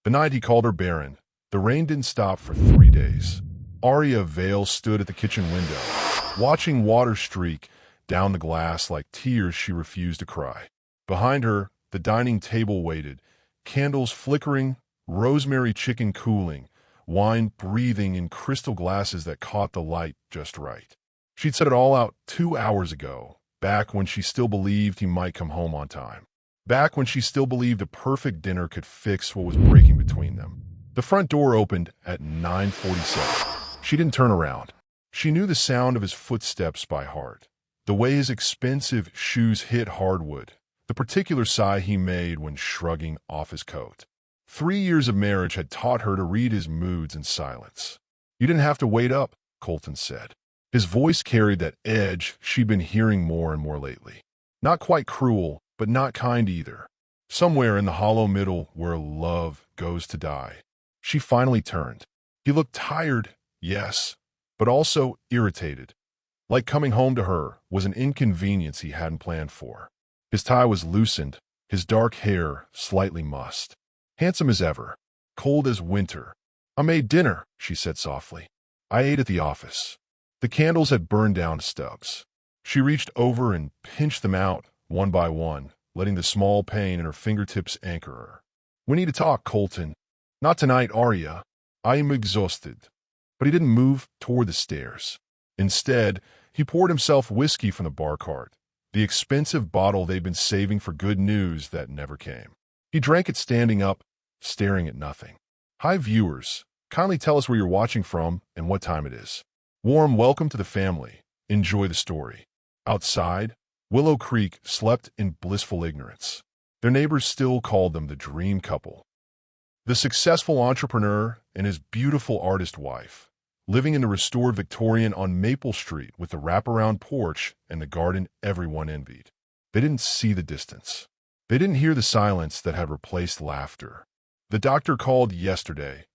The night he called her barren, the rain didn't stop for 3 days. Arya Vale stood at the kitchen window, watching water streak down the glass like tears she refused to cry. Behind her, the dining table waited, candles flickering, rosemary chicken cooling, wine breathing in crystal glasses that caught the light just right. She'd set it all out 2 hours ago, back when she still believed he might come home on time. Back when she still believed a perfect dinner could fix what was breaking between them. The front door opened at 9:47. She didn't turn around. She knew the sound of his footsteps by heart, the way his expensive shoes hit hardwood, the particular sigh he made when shrugging off his coat. 3 years of marriage had taught her to read his moods in silence. "You didn't have to wait up," Colton said. His voice carried that edge she'd been hearing more and more lately. Not quite cruel, but not kind either. Somewhere in the hollow middle where love goes to die. She finally turned. He looked tired, yes, but also irritated. Like coming home to her was an inconvenience he hadn't planned for. His tie was loosened, his dark hair slightly mussed. Handsome as ever, cold as winter. "I made dinner," she said softly. "I ate at the office." The candles had burned down stubs. She reached over and pinched them out, one by one, letting the small pain in her fingertips anchor her. "We need to talk, Colton." "Not tonight, Arya. I am exhausted." But he didn't move toward the stairs. Instead, he poured himself whiskey from the bar cart, the expensive bottle they'd been saving for good news that never came. He drank it standing up, staring at nothing. "Hi, viewers. Kindly tell us where you're watching from and what time it is. Warm welcome to the family. Enjoy the story." Outside, Willow Creek slept in blissful ignorance. Their neighbors still called them the dream couple. The successful entrepreneur and his beautiful artist wife, living in the restored Victorian on Maple Street with the wraparound porch and the garden everyone envied. They didn't see the distance. They didn't hear the silence that had replaced laughter. "The doctor called yesterday,"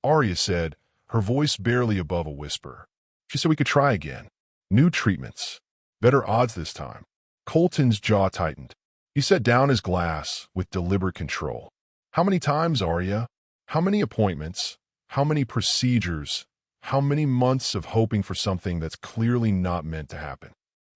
Arya said, her voice barely above a whisper. "She said we could try again. New treatments. Better odds this time." Colton's jaw tightened. He set down his glass with deliberate control. "How many times, Arya? How many appointments? How many procedures? How many months of hoping for something that's clearly not meant to happen?"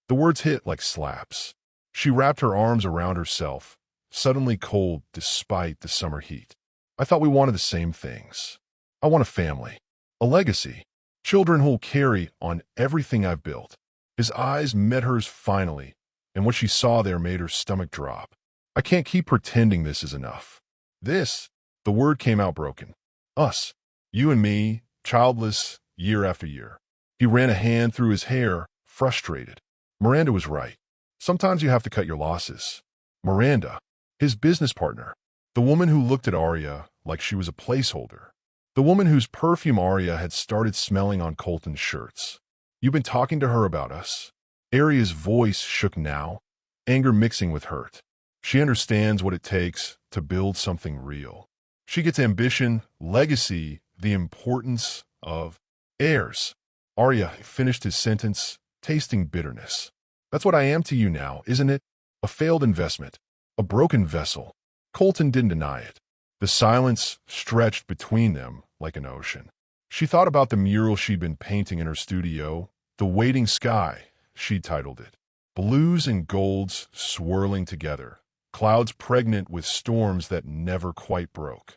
The words hit like slaps. She wrapped her arms around herself, suddenly cold despite the summer heat. "I thought we wanted the same things. I want a family, a legacy, children who'll carry on everything I've built." His eyes met hers finally, and what she saw there made her stomach drop. "I can't keep pretending this is enough. This," the word came out broken. "Us. You and me, childless, year after year." He ran a hand through his hair, frustrated. Miranda was right. Sometimes you have to cut your losses. Miranda, his business partner, the woman who looked at Arya like she was a placeholder, the woman whose perfume Arya had started smelling on Colton's shirts. "You've been talking to her about us?" Arya's voice shook now, anger mixing with hurt. She understands what it takes to build something real. She gets ambition, legacy, the importance of heirs. Arya finished his sentence, tasting bitterness. "That's what I am to you now, isn't it? A failed investment, a broken vessel." Colton didn't deny it. The silence stretched between them like an ocean. She thought about the mural she'd been painting in her studio, The Waiting Sky, she titled it. Blues and golds swirling together, clouds pregnant with storms that never quite broke.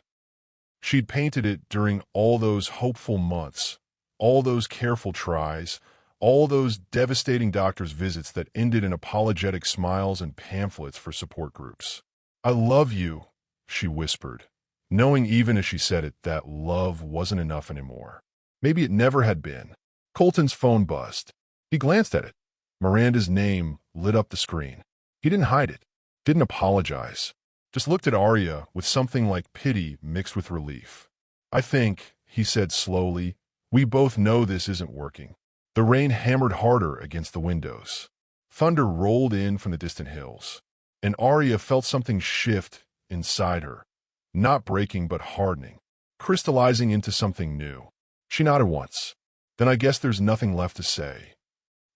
She'd painted it during all those hopeful months, all those careful tries, all those devastating doctor's visits that ended in apologetic smiles and pamphlets for support groups. "I love you," she whispered, knowing even as she said it that love wasn't enough anymore. Maybe it never had been. Colton's phone buzzed. He glanced at it. Miranda's name lit up the screen. He didn't hide it, didn't apologize, just looked at Arya with something like pity mixed with relief. "I think," he said slowly, "we both know this isn't working." The rain hammered harder against the windows. Thunder rolled in from the distant hills, and Arya felt something shift inside her, not breaking but hardening, crystallizing into something new. She nodded once. "Then I guess there's nothing left to say."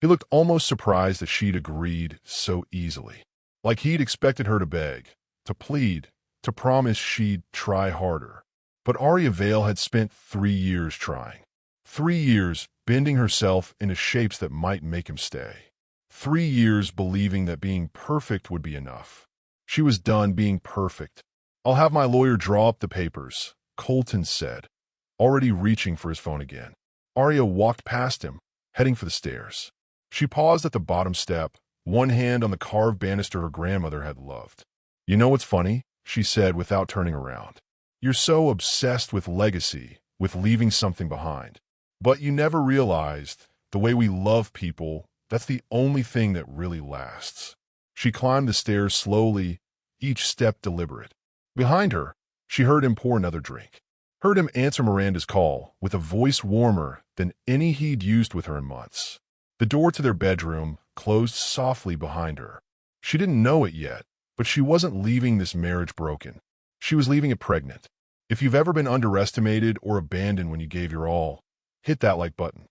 He looked almost surprised that she'd agreed so easily, like he'd expected her to beg, to plead, to promise she'd try harder. But Aria Vale had spent 3 years trying. 3 years bending herself into shapes that might make him stay. 3 years believing that being perfect would be enough. She was done being perfect. "I'll have my lawyer draw up the papers," Colton said, already reaching for his phone again. Aria walked past him, heading for the stairs. She paused at the bottom step, one hand on the carved banister her grandmother had loved. "You know what's funny?" she said without turning around. "You're so obsessed with legacy, with leaving something behind. But you never realized the way we love people, that's the only thing that really lasts." She climbed the stairs slowly, each step deliberate. Behind her, she heard him pour another drink. Heard him answer Miranda's call with a voice warmer than any he'd used with her in months. The door to their bedroom closed softly behind her. She didn't know it yet, but she wasn't leaving this marriage broken. She was leaving it pregnant. If you've ever been underestimated or abandoned when you gave your all, hit that like button.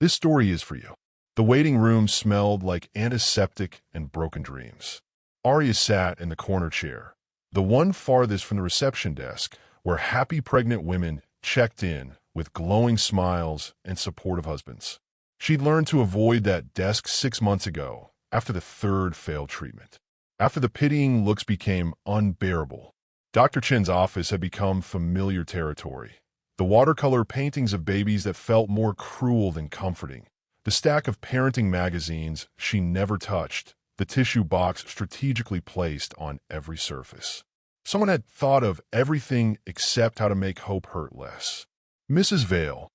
This story is for you. The waiting room smelled like antiseptic and broken dreams. Aria sat in the corner chair, the one farthest from the reception desk, where happy pregnant women checked in with glowing smiles and supportive husbands. She'd learned to avoid that desk 6 months ago, after the third failed treatment. After the pitying looks became unbearable, Dr. Chen's office had become familiar territory. The watercolor paintings of babies that felt more cruel than comforting. The stack of parenting magazines she never touched, the tissue box strategically placed on every surface. Someone had thought of everything except how to make hope hurt less. "Mrs. Vale."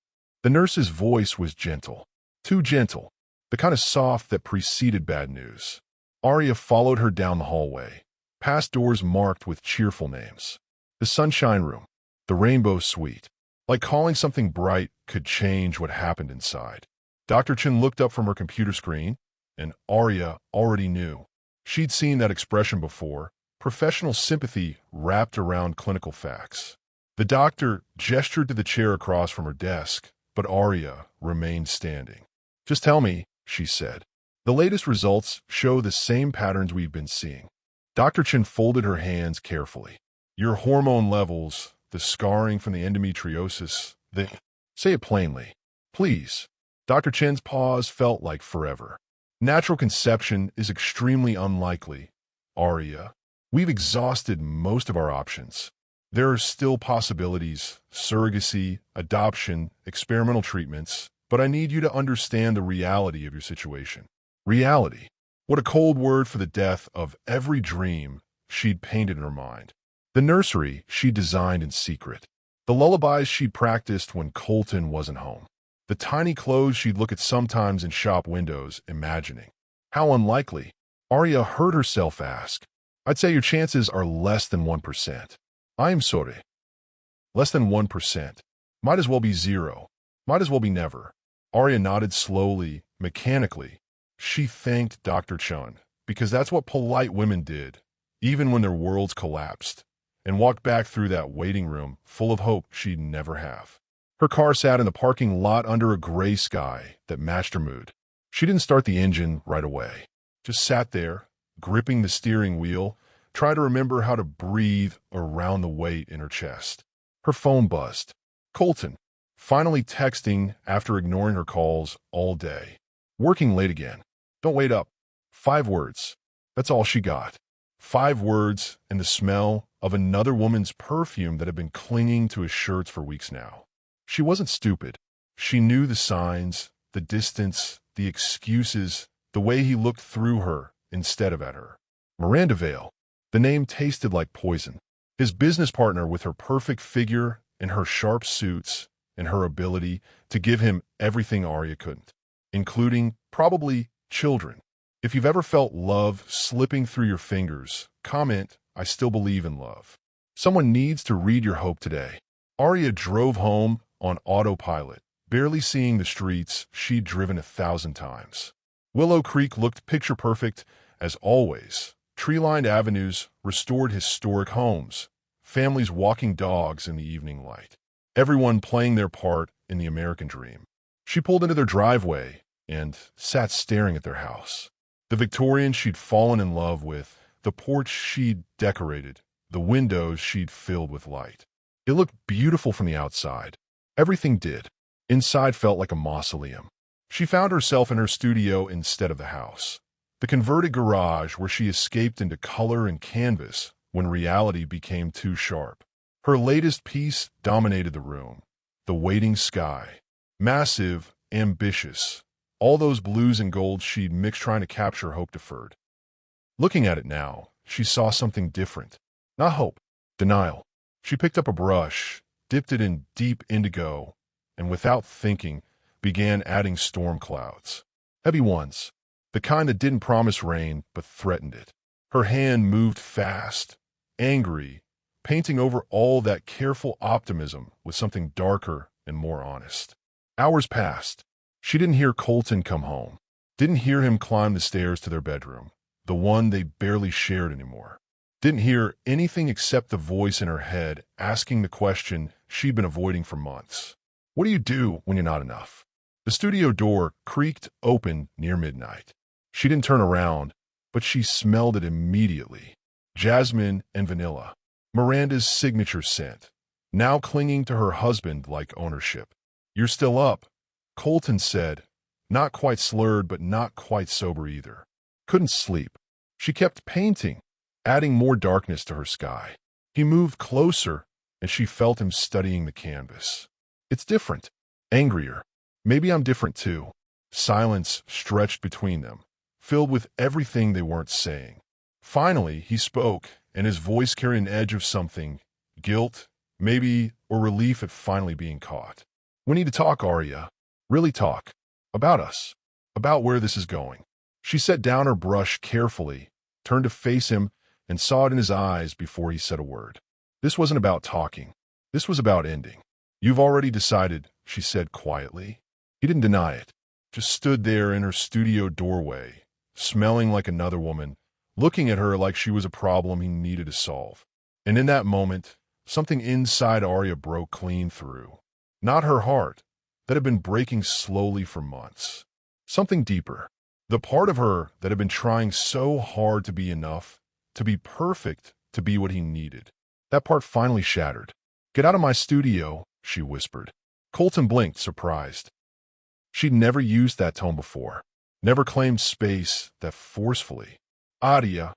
The nurse's voice was gentle. Too gentle. The kind of soft that preceded bad news. Aria followed her down the hallway, past doors marked with cheerful names. The Sunshine Room. The Rainbow Suite. Like calling something bright could change what happened inside. Dr. Chen looked up from her computer screen, and Aria already knew. She'd seen that expression before, professional sympathy wrapped around clinical facts. The doctor gestured to the chair across from her desk, but Aria remained standing. "Just tell me," she said. "The latest results show the same patterns we've been seeing." Dr. Chen folded her hands carefully. "Your hormone levels, the scarring from the endometriosis, Say it plainly, please." Dr. Chen's pause felt like forever. "Natural conception is extremely unlikely, Aria. We've exhausted most of our options. There are still possibilities, surrogacy, adoption, experimental treatments, but I need you to understand the reality of your situation." Reality. What a cold word for the death of every dream she'd painted in her mind. The nursery she'd designed in secret. The lullabies she'd practiced when Colton wasn't home. The tiny clothes she'd look at sometimes in shop windows, imagining. How unlikely. Aria heard herself ask. "I'd say your chances are less than 1%. I'm sorry. Less than 1%. Might as well be zero. Might as well be never." Aria nodded slowly, mechanically. She thanked Dr. Chen, because that's what polite women did, even when their worlds collapsed, and walked back through that waiting room full of hope she'd never have. Her car sat in the parking lot under a gray sky that matched her mood. She didn't start the engine right away. Just sat there, gripping the steering wheel, tried to remember how to breathe around the weight in her chest. Her phone buzzed. Colton, finally texting after ignoring her calls all day. Working late again. "Don't wait up." 5 words. That's all she got. 5 words and the smell of another woman's perfume that had been clinging to his shirts for weeks now. She wasn't stupid. She knew the signs, the distance, the excuses, the way he looked through her instead of at her. Miranda Vale. The name tasted like poison. His business partner with her perfect figure and her sharp suits and her ability to give him everything Aria couldn't, including, probably, children. If you've ever felt love slipping through your fingers, comment, "I still believe in love." Someone needs to read your hope today. Aria drove home on autopilot, barely seeing the streets she'd driven 1,000 times. Willow Creek looked picture-perfect, as always. Tree-lined avenues, restored historic homes, families walking dogs in the evening light. Everyone playing their part in the American dream. She pulled into their driveway and sat staring at their house. The Victorian she'd fallen in love with, the porch she'd decorated, the windows she'd filled with light. It looked beautiful from the outside. Everything did. Inside felt like a mausoleum. She found herself in her studio instead of the house. The converted garage where she escaped into color and canvas when reality became too sharp. Her latest piece dominated the room. The waiting sky. Massive, ambitious. All those blues and golds she'd mixed trying to capture hope deferred. Looking at it now, she saw something different. Not hope. Denial. She picked up a brush, dipped it in deep indigo, and without thinking, began adding storm clouds. Heavy ones. The kind that didn't promise rain, but threatened it. Her hand moved fast, angry, painting over all that careful optimism with something darker and more honest. Hours passed. She didn't hear Colton come home. Didn't hear him climb the stairs to their bedroom, the one they barely shared anymore. Didn't hear anything except the voice in her head asking the question she'd been avoiding for months. What do you do when you're not enough? The studio door creaked open near midnight. She didn't turn around, but she smelled it immediately. Jasmine and vanilla. Miranda's signature scent, now clinging to her husband like ownership. You're still up, Colton said, not quite slurred but not quite sober either. Couldn't sleep. She kept painting, adding more darkness to her sky. He moved closer, and she felt him studying the canvas. It's different. Angrier. Maybe I'm different too. Silence stretched between them, filled with everything they weren't saying. Finally, he spoke, and his voice carried an edge of something, guilt, maybe, or relief at finally being caught. We need to talk, Arya. Really talk. About us. About where this is going. She set down her brush carefully, turned to face him, and saw it in his eyes before he said a word. This wasn't about talking. This was about ending. You've already decided, she said quietly. He didn't deny it. Just stood there in her studio doorway, smelling like another woman, looking at her like she was a problem he needed to solve. And in that moment, something inside Arya broke clean through. Not her heart, that had been breaking slowly for months. Something deeper. The part of her that had been trying so hard to be enough, to be perfect, to be what he needed. That part finally shattered. Get out of my studio, she whispered. Colton blinked, surprised. She'd never used that tone before. Never claimed space that forcefully. Arya,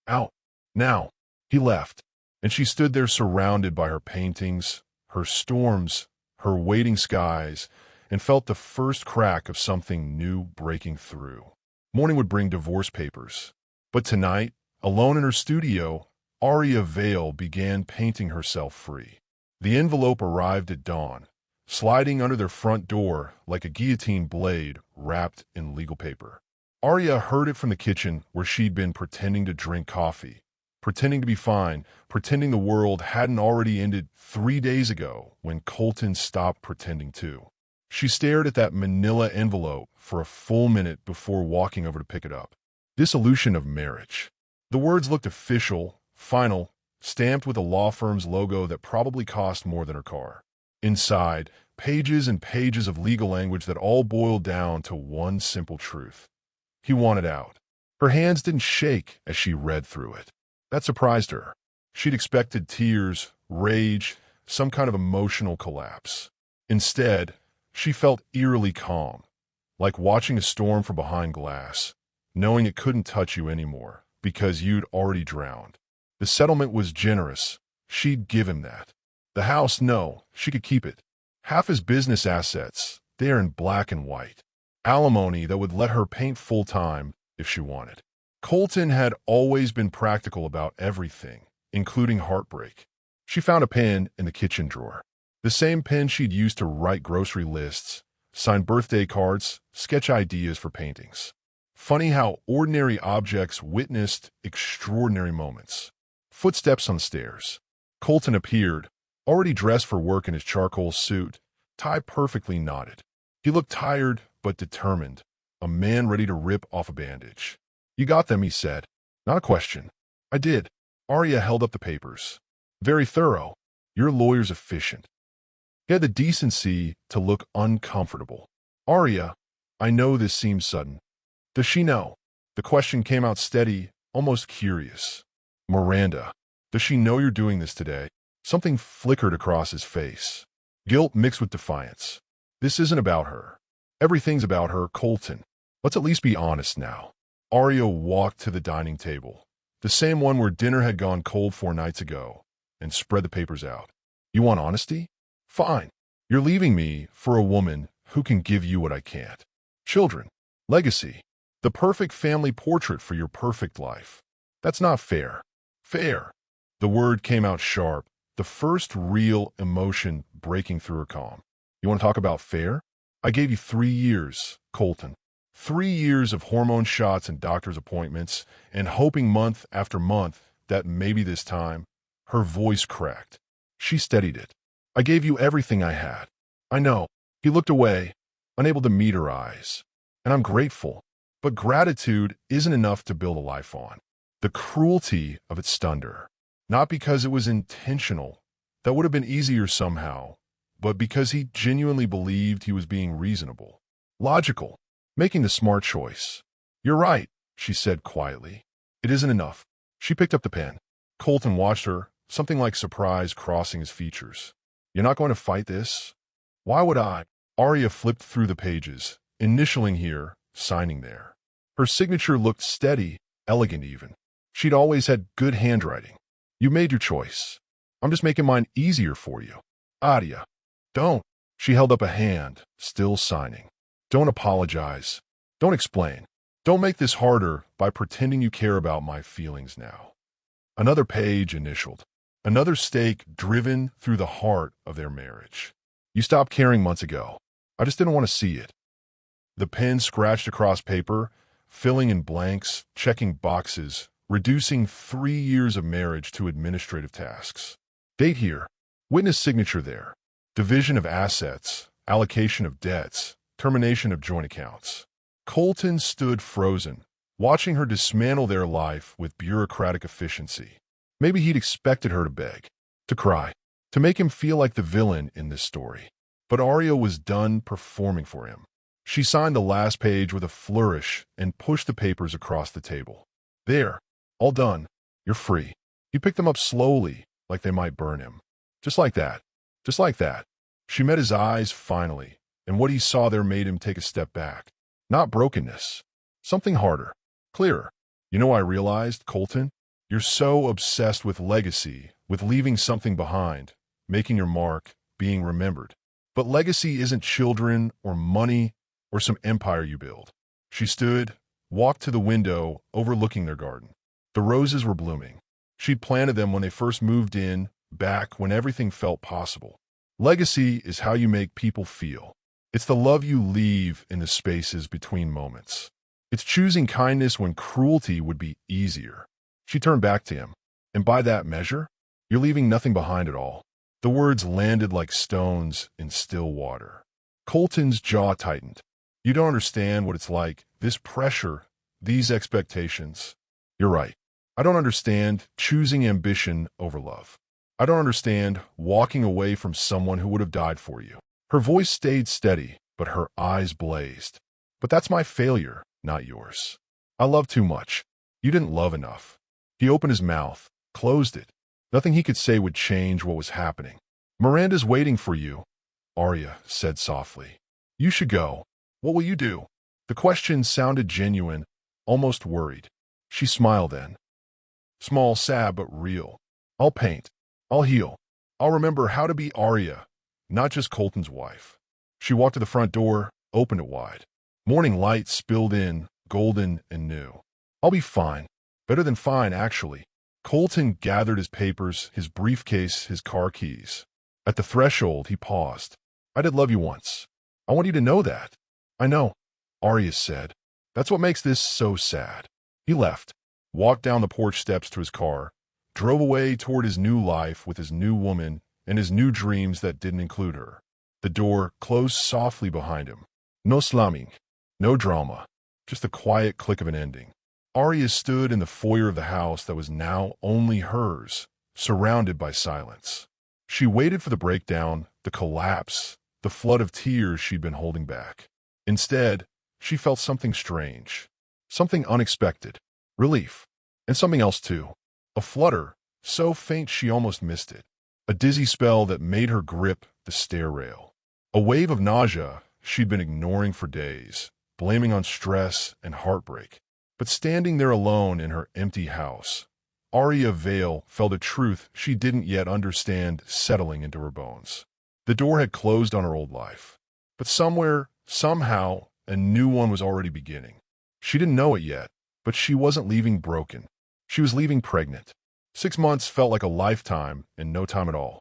out. Now. He left, and she stood there surrounded by her paintings, her storms, her waiting skies, and felt the first crack of something new breaking through. Morning would bring divorce papers. But tonight, alone in her studio, Arya Vale began painting herself free. The envelope arrived at dawn, sliding under their front door like a guillotine blade wrapped in legal paper. Arya heard it from the kitchen where she'd been pretending to drink coffee, pretending to be fine, pretending the world hadn't already ended 3 days ago when Colton stopped pretending to. She stared at that manila envelope for a full minute before walking over to pick it up. Dissolution of marriage. The words looked official, final, stamped with a law firm's logo that probably cost more than her car. Inside, pages and pages of legal language that all boiled down to one simple truth. He wanted out. Her hands didn't shake as she read through it. That surprised her. She'd expected tears, rage, some kind of emotional collapse. Instead, she felt eerily calm, like watching a storm from behind glass, knowing it couldn't touch you anymore because you'd already drowned. The settlement was generous. She'd give him that. The house, no, she could keep it. Half his business assets, there in black and white. Alimony that would let her paint full-time if she wanted. Colton had always been practical about everything, including heartbreak. She found a pen in the kitchen drawer. The same pen she'd used to write grocery lists, sign birthday cards, sketch ideas for paintings. Funny how ordinary objects witnessed extraordinary moments. Footsteps on the stairs. Colton appeared, already dressed for work in his charcoal suit, tie perfectly knotted. He looked tired but determined, a man ready to rip off a bandage. You got them, he said. Not a question. I did. Arya held up the papers. Very thorough. Your lawyer's efficient. He had the decency to look uncomfortable. Arya, I know this seems sudden. Does she know? The question came out steady, almost curious. Miranda, does she know you're doing this today? Something flickered across his face. Guilt mixed with defiance. This isn't about her. Everything's about her, Colton. Let's at least be honest now. Arya walked to the dining table, the same one where dinner had gone cold 4 nights ago, and spread the papers out. You want honesty? Fine. You're leaving me for a woman who can give you what I can't. Children. Legacy. The perfect family portrait for your perfect life. That's not fair. Fair. The word came out sharp, the first real emotion breaking through her calm. You want to talk about fair? I gave you 3 years, Colton. 3 years of hormone shots and doctor's appointments, and hoping month after month that maybe this time. Her voice cracked. She steadied it. I gave you everything I had. I know. He looked away, unable to meet her eyes. And I'm grateful. But gratitude isn't enough to build a life on. The cruelty of it stunned her. Not because it was intentional. That would have been easier somehow. But because he genuinely believed he was being reasonable. Logical. Making the smart choice. You're right, she said quietly. It isn't enough. She picked up the pen. Colton watched her, something like surprise crossing his features. You're not going to fight this? Why would I? Arya flipped through the pages, initialing here, signing there. Her signature looked steady, elegant even. She'd always had good handwriting. You made your choice. I'm just making mine easier for you. Arya. Don't. She held up a hand, still signing. Don't apologize. Don't explain. Don't make this harder by pretending you care about my feelings now. Another page initialed. Another stake driven through the heart of their marriage. You stopped caring months ago. I just didn't want to see it. The pen scratched across paper, filling in blanks, checking boxes, reducing 3 years of marriage to administrative tasks. Date here. Witness signature there. Division of assets, allocation of debts, termination of joint accounts. Colton stood frozen, watching her dismantle their life with bureaucratic efficiency. Maybe he'd expected her to beg, to cry, to make him feel like the villain in this story. But Arya was done performing for him. She signed the last page with a flourish and pushed the papers across the table. There, all done. You're free. He picked them up slowly, like they might burn him. Just like that. Just like that. She met his eyes finally, and what he saw there made him take a step back. Not brokenness. Something harder. Clearer. You know, I realized, Colton, you're so obsessed with legacy, with leaving something behind, making your mark, being remembered. But legacy isn't children or money or some empire you build. She stood, walked to the window overlooking their garden. The roses were blooming. She'd planted them when they first moved in, back when everything felt possible. Legacy is how you make people feel. It's the love you leave in the spaces between moments. It's choosing kindness when cruelty would be easier. She turned back to him. And by that measure, you're leaving nothing behind at all. The words landed like stones in still water. Colton's jaw tightened. You don't understand what it's like, this pressure, these expectations. You're right. I don't understand choosing ambition over love. I don't understand walking away from someone who would have died for you. Her voice stayed steady, but her eyes blazed. But that's my failure, not yours. I love too much. You didn't love enough. He opened his mouth, closed it. Nothing he could say would change what was happening. Miranda's waiting for you, Arya said softly. You should go. What will you do? The question sounded genuine, almost worried. She smiled then. Small, sad, but real. I'll paint. I'll heal. I'll remember how to be Arya, not just Colton's wife. She walked to the front door, opened it wide. Morning light spilled in, golden and new. I'll be fine. Better than fine, actually. Colton gathered his papers, his briefcase, his car keys. At the threshold, he paused. I did love you once. I want you to know that. I know, Arya said. That's what makes this so sad. He left, walked down the porch steps to his car, drove away toward his new life with his new woman and his new dreams that didn't include her. The door closed softly behind him. No slamming, no drama, just the quiet click of an ending. Arya stood in the foyer of the house that was now only hers, surrounded by silence. She waited for the breakdown, the collapse, the flood of tears she'd been holding back. Instead, she felt something strange, something unexpected, relief, and something else too. A flutter, so faint she almost missed it. a dizzy spell that made her grip the stair rail. A wave of nausea she'd been ignoring for days, blaming on stress and heartbreak. But standing there alone in her empty house, Arya Vale felt a truth she didn't yet understand settling into her bones. The door had closed on her old life, but somewhere, somehow, a new one was already beginning. She didn't know it yet, but she wasn't leaving broken. She was leaving pregnant. 6 months felt like a lifetime and no time at all.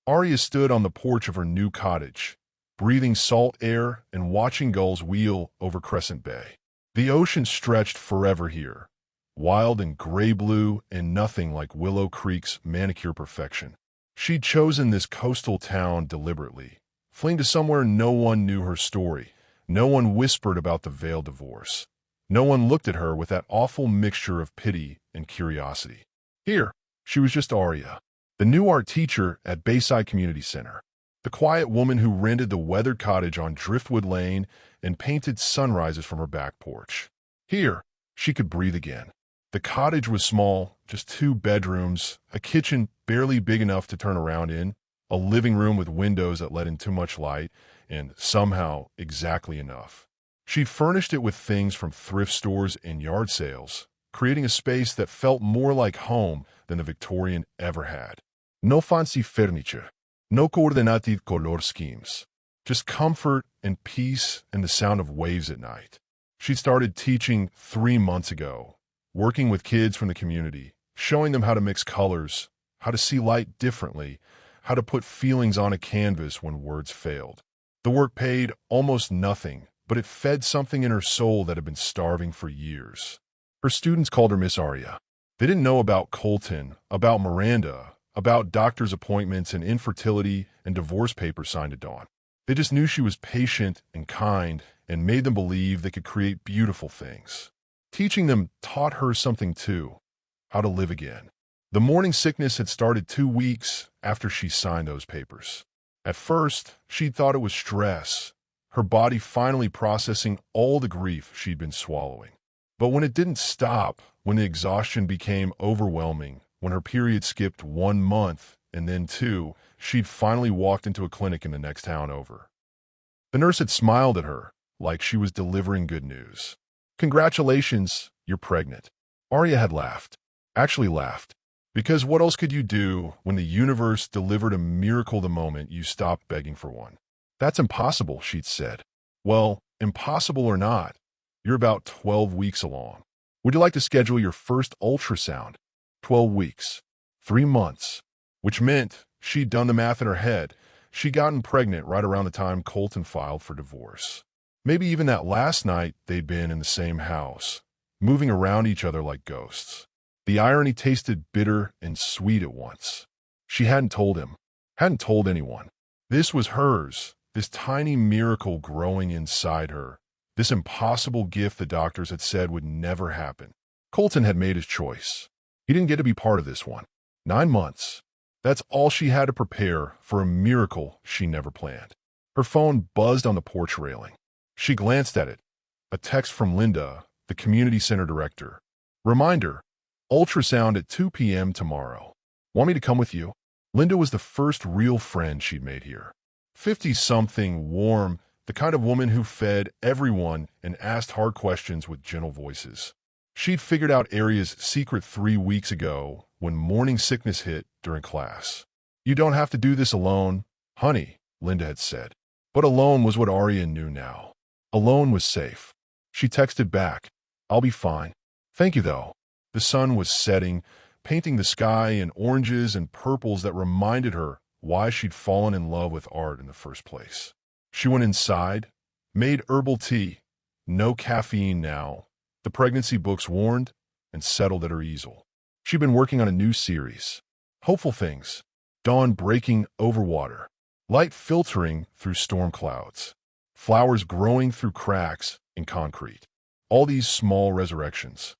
Arya stood on the porch of her new cottage, breathing salt air and watching gulls wheel over Crescent Bay. The ocean stretched forever here, wild and gray-blue and nothing like Willow Creek's manicure perfection. She'd chosen this coastal town deliberately, fleeing to somewhere no one knew her story. No one whispered about the Vale divorce. No one looked at her with that awful mixture of pity and curiosity. Here, she was just Arya, the new art teacher at Bayside Community Center, the quiet woman who rented the weathered cottage on Driftwood Lane and painted sunrises from her back porch. Here, she could breathe again. The cottage was small, just 2 bedrooms, a kitchen barely big enough to turn around in, a living room with windows that let in too much light, and somehow exactly enough. She'd furnished it with things from thrift stores and yard sales, creating a space that felt more like home than the Victorian ever had. No fancy furniture, no coordinated color schemes, just comfort and peace and the sound of waves at night. She started teaching 3 months ago, working with kids from the community, showing them how to mix colors, how to see light differently, how to put feelings on a canvas when words failed. The work paid almost nothing, but it fed something in her soul that had been starving for years. Her students called her Miss Arya. They didn't know about Colton, about Miranda, about doctor's appointments and infertility and divorce papers signed at dawn. They just knew she was patient and kind and made them believe they could create beautiful things. Teaching them taught her something too, how to live again. The morning sickness had started 2 weeks after she signed those papers. At first, she'd thought it was stress, her body finally processing all the grief she'd been swallowing. But when it didn't stop, when the exhaustion became overwhelming, when her period skipped 1 month and then 2, she'd finally walked into a clinic in the next town over. The nurse had smiled at her, like she was delivering good news. "Congratulations, you're pregnant." Arya had laughed. Actually laughed. Because what else could you do when the universe delivered a miracle the moment you stopped begging for one? "That's impossible," she'd said. "Well, impossible or not, you're about 12 weeks along. Would you like to schedule your first ultrasound?" 12 weeks. 3 months. Which meant, she'd done the math in her head, she'd gotten pregnant right around the time Colton filed for divorce. Maybe even that last night they'd been in the same house, moving around each other like ghosts. The irony tasted bitter and sweet at once. She hadn't told him, hadn't told anyone. This was hers, this tiny miracle growing inside her, this impossible gift the doctors had said would never happen. Colton had made his choice. He didn't get to be part of this one. 9 months. That's all she had to prepare for a miracle she never planned. Her phone buzzed on the porch railing. She glanced at it. A text from Linda, the community center director. Reminder, ultrasound at 2 p.m. tomorrow. Want me to come with you? Linda was the first real friend she'd made here. 50-something, warm, the kind of woman who fed everyone and asked hard questions with gentle voices. She'd figured out Arya's secret 3 weeks ago when morning sickness hit during class. "You don't have to do this alone, honey," Linda had said. But alone was what Arya knew now. Alone was safe. She texted back, "I'll be fine. Thank you, though." The sun was setting, painting the sky in oranges and purples that reminded her why she'd fallen in love with art in the first place. She went inside, made herbal tea, no caffeine now, the pregnancy books warned, and settled at her easel. She'd been working on a new series. Hopeful things. Dawn breaking over water. Light filtering through storm clouds. Flowers growing through cracks in concrete. All these small resurrections.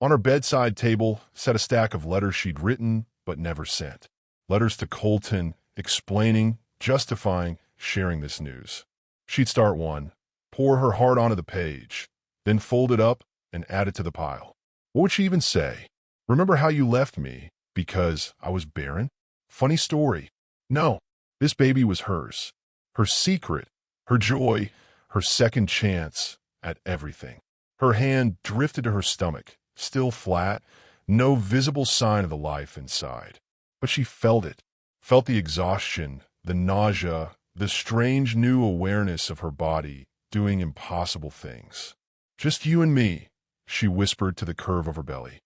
On her bedside table sat a stack of letters she'd written but never sent. Letters to Colton, explaining, justifying, sharing this news. She'd start one, pour her heart onto the page, then fold it up and add it to the pile. What would she even say? "Remember how you left me because I was barren?" Funny story. No, this baby was hers. Her secret, her joy, her second chance at everything. Her hand drifted to her stomach, still flat, no visible sign of the life inside. But she felt it, felt the exhaustion, the nausea, the strange new awareness of her body doing impossible things. Just you and me, she whispered to the curve of her belly.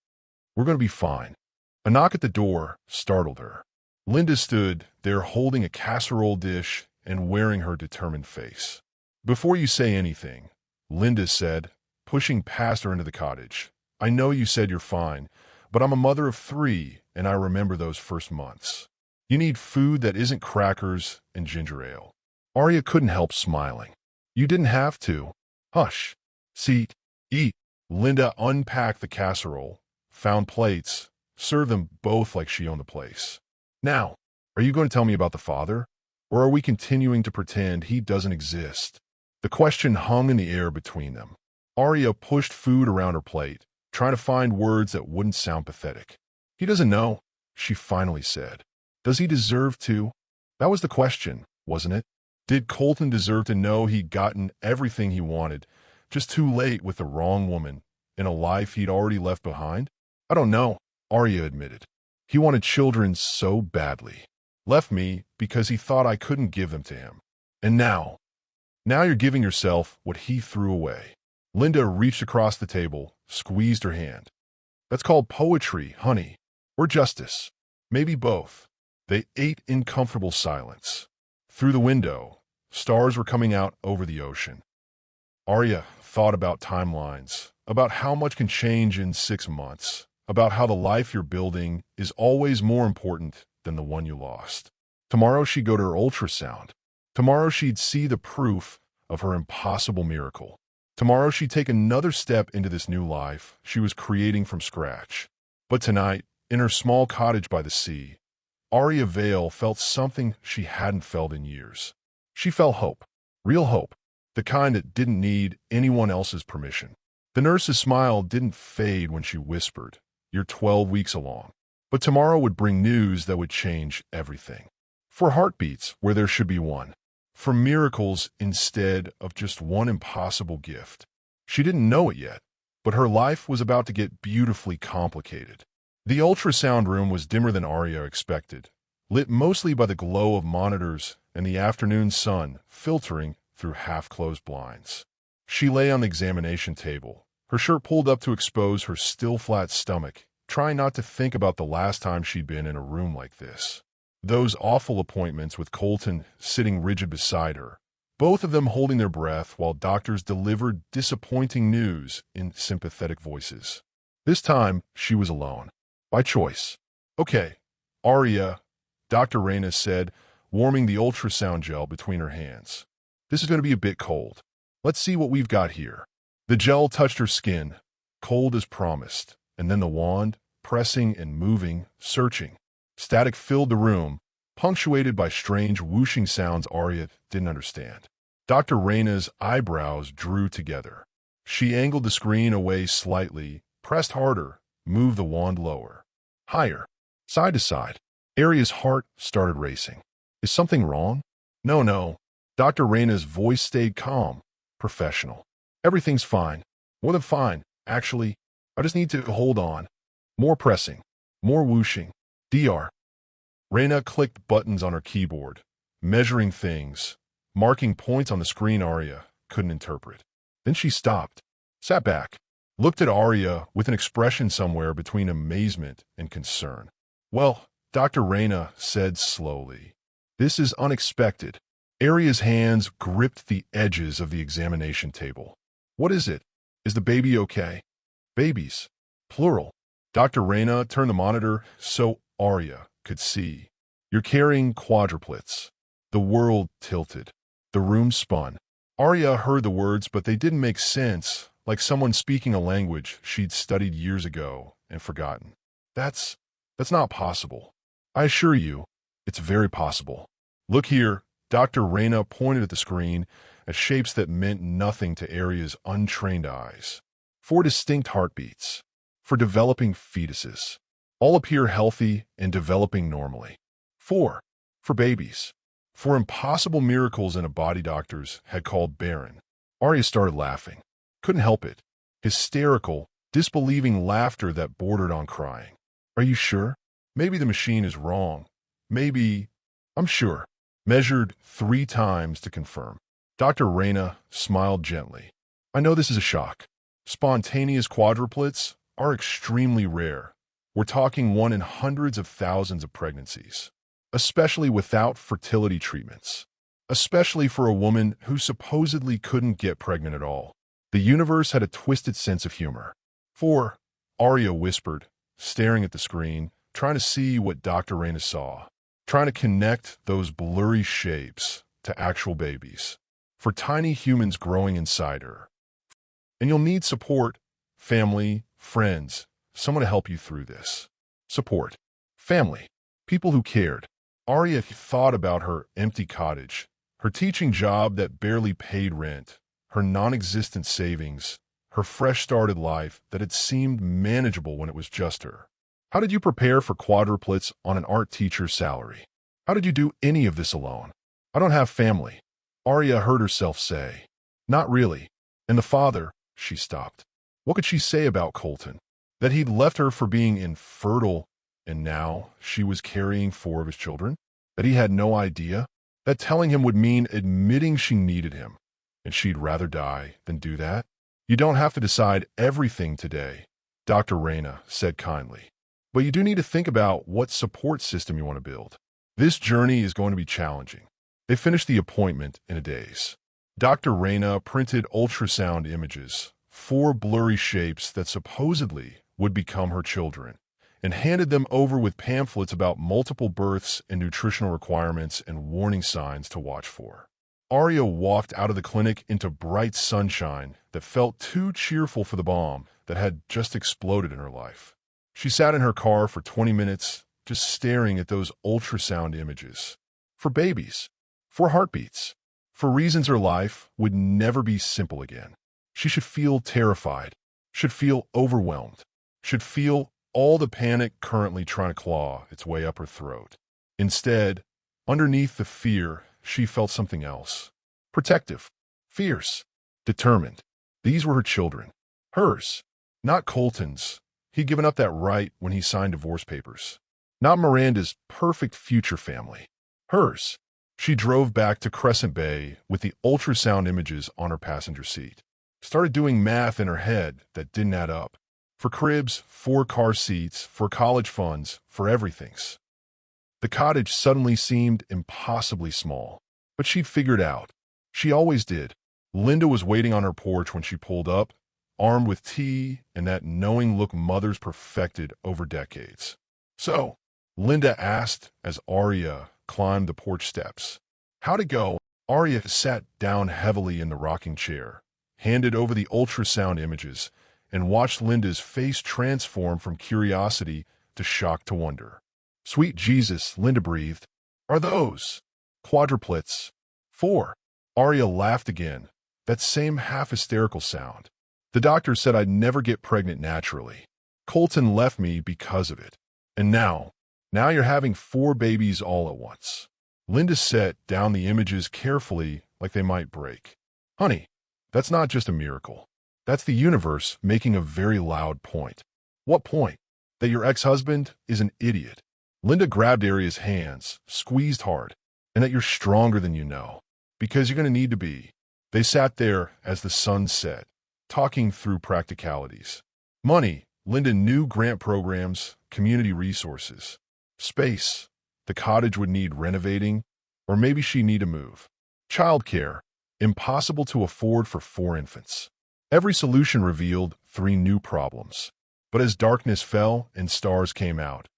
We're going to be fine. A knock at the door startled her. Linda stood there holding a casserole dish and wearing her determined face. Before you say anything, Linda said, pushing past her into the cottage. I know you said you're fine, but I'm a mother of 3, and I remember those first months. You need food that isn't crackers and ginger ale. Arya couldn't help smiling. You didn't have to. Hush. Sit. Eat. Linda unpacked the casserole, found plates, served them both like she owned the place. Now, are you going to tell me about the father? Or are we continuing to pretend he doesn't exist? The question hung in the air between them. Arya pushed food around her plate, trying to find words that wouldn't sound pathetic. He doesn't know, she finally said. Does he deserve to? That was the question, wasn't it? Did Colton deserve to know he'd gotten everything he wanted, just too late with the wrong woman, in a life he'd already left behind? I don't know, Arya admitted. He wanted children so badly. Left me because he thought I couldn't give them to him. And now you're giving yourself what he threw away. Linda reached across the table, squeezed her hand. That's called poetry, honey. Or justice. Maybe both. They ate in comfortable silence. Through the window, stars were coming out over the ocean. Arya thought about timelines, about how much can change in 6 months, about how the life you're building is always more important than the one you lost. Tomorrow she'd go to her ultrasound. Tomorrow she'd see the proof of her impossible miracle. Tomorrow she'd take another step into this new life she was creating from scratch. But tonight, in her small cottage by the sea, Arya Vale felt something she hadn't felt in years. She felt hope. Real hope. The kind that didn't need anyone else's permission. The nurse's smile didn't fade when she whispered, "You're 12 weeks along." But tomorrow would bring news that would change everything. For heartbeats where there should be one. For miracles instead of just one impossible gift. She didn't know it yet, but her life was about to get beautifully complicated. The ultrasound room was dimmer than Arya expected, lit mostly by the glow of monitors and the afternoon sun filtering through half-closed blinds. She lay on the examination table, her shirt pulled up to expose her still flat stomach, trying not to think about the last time she'd been in a room like this. Those awful appointments with Colton sitting rigid beside her, both of them holding their breath while doctors delivered disappointing news in sympathetic voices. This time, she was alone. By choice. Okay, Arya, Dr. Reyna said, warming the ultrasound gel between her hands. This is going to be a bit cold. Let's see what we've got here. The gel touched her skin, cold as promised, and then the wand, pressing and moving, searching. Static filled the room, punctuated by strange whooshing sounds Arya didn't understand. Dr. Reyna's eyebrows drew together. She angled the screen away slightly, pressed harder, moved the wand lower. Higher. Side to side. Arya's heart started racing. Is something wrong? No. Dr. Reyna's voice stayed calm, professional. Everything's fine. More than fine, actually. I just need to hold on. More pressing. More whooshing. Dr. Reyna clicked buttons on her keyboard, measuring things, marking points on the screen Arya couldn't interpret. Then she stopped, sat back, looked at Arya with an expression somewhere between amazement and concern. Well, Dr. Reyna said slowly, this is unexpected. Arya's hands gripped the edges of the examination table. What is it? Is the baby okay? Babies. Plural. Dr. Reyna turned the monitor so Arya could see. You're carrying quadruplets. The world tilted. The room spun. Arya heard the words, but they didn't make sense, like someone speaking a language she'd studied years ago and forgotten. That's not possible. I assure you, it's very possible. Look here, Dr. Reyna pointed at the screen at shapes that meant nothing to Arya's untrained eyes. 4 distinct heartbeats. For developing fetuses. All appear healthy and developing normally. 4. For babies. For impossible miracles in a body doctors had called barren. Arya started laughing. Couldn't help it. Hysterical, disbelieving laughter that bordered on crying. Are you sure? Maybe the machine is wrong. Maybe... I'm sure. Measured 3 times to confirm. Dr. Reyna smiled gently. I know this is a shock. Spontaneous quadruplets are extremely rare. We're talking 1 in hundreds of thousands of pregnancies. Especially without fertility treatments. Especially for a woman who supposedly couldn't get pregnant at all. The universe had a twisted sense of humor. 4. Arya whispered, staring at the screen, trying to see what Dr. Reyna saw. Trying to connect those blurry shapes to actual babies. For tiny humans growing inside her. And you'll need support, family, friends, someone to help you through this. Support. Family. People who cared. Arya thought about her empty cottage, her teaching job that barely paid rent, her non-existent savings, her fresh-started life that had seemed manageable when it was just her. How did you prepare for quadruplets on an art teacher's salary? How did you do any of this alone? I don't have family. Arya heard herself say. Not really. And the father, she stopped. What could she say about Colton? That he'd left her for being infertile, and now she was carrying 4 of his children? That he had no idea? That telling him would mean admitting she needed him, and she'd rather die than do that? You don't have to decide everything today, Dr. Reyna said kindly. But you do need to think about what support system you want to build. This journey is going to be challenging. They finished the appointment in a daze. Dr. Reyna printed ultrasound images, 4 blurry shapes that supposedly would become her children, and handed them over with pamphlets about multiple births and nutritional requirements and warning signs to watch for. Arya walked out of the clinic into bright sunshine that felt too cheerful for the bomb that had just exploded in her life. She sat in her car for 20 minutes, just staring at those ultrasound images. For babies. For heartbeats. For reasons her life would never be simple again. She should feel terrified. Should feel overwhelmed. Should feel all the panic currently trying to claw its way up her throat. Instead, underneath the fear, she felt something else. Protective. Fierce. Determined. These were her children. Hers. Not Colton's. He'd given up that right when he signed divorce papers. Not Miranda's perfect future family. Hers. She drove back to Crescent Bay with the ultrasound images on her passenger seat. Started doing math in her head that didn't add up. For cribs, 4 car seats, for college funds, for everything's. The cottage suddenly seemed impossibly small. But she'd figured out. She always did. Linda was waiting on her porch when she pulled up, armed with tea and that knowing look mothers perfected over decades. So, Linda asked as Arya climbed the porch steps. How'd it go? Arya sat down heavily in the rocking chair, handed over the ultrasound images, and watched Linda's face transform from curiosity to shock to wonder. Sweet Jesus, Linda breathed. Are those quadruplets? 4. Arya laughed again, that same half-hysterical sound. The doctor said I'd never get pregnant naturally. Colton left me because of it. And now you're having 4 babies all at once. Linda set down the images carefully like they might break. Honey, that's not just a miracle. That's the universe making a very loud point. What point? That your ex-husband is an idiot. Linda grabbed Arya's hands, squeezed hard, and that you're stronger than you know. Because you're going to need to be. They sat there as the sun set, talking through practicalities. Money, Linda knew grant programs, community resources. Space, the cottage would need renovating, or maybe she'd need to move. Childcare, impossible to afford for 4 infants. Every solution revealed 3 new problems. But as darkness fell and stars came out,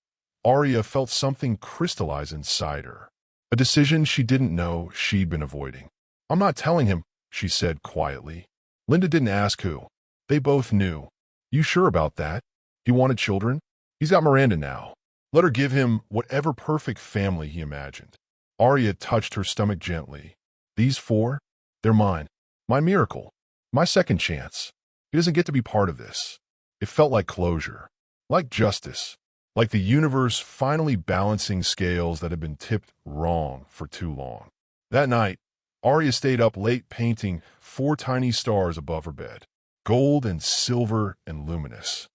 Arya felt something crystallize inside her. A decision she didn't know she'd been avoiding. I'm not telling him, she said quietly. Linda didn't ask who. They both knew. You sure about that? He wanted children? He's got Miranda now. Let her give him whatever perfect family he imagined. Arya touched her stomach gently. These 4? They're mine. My miracle. My second chance. He doesn't get to be part of this. It felt like closure. Like justice. like the universe finally balancing scales that had been tipped wrong for too long. That night, Arya stayed up late painting 4 tiny stars above her bed, gold and silver and luminous.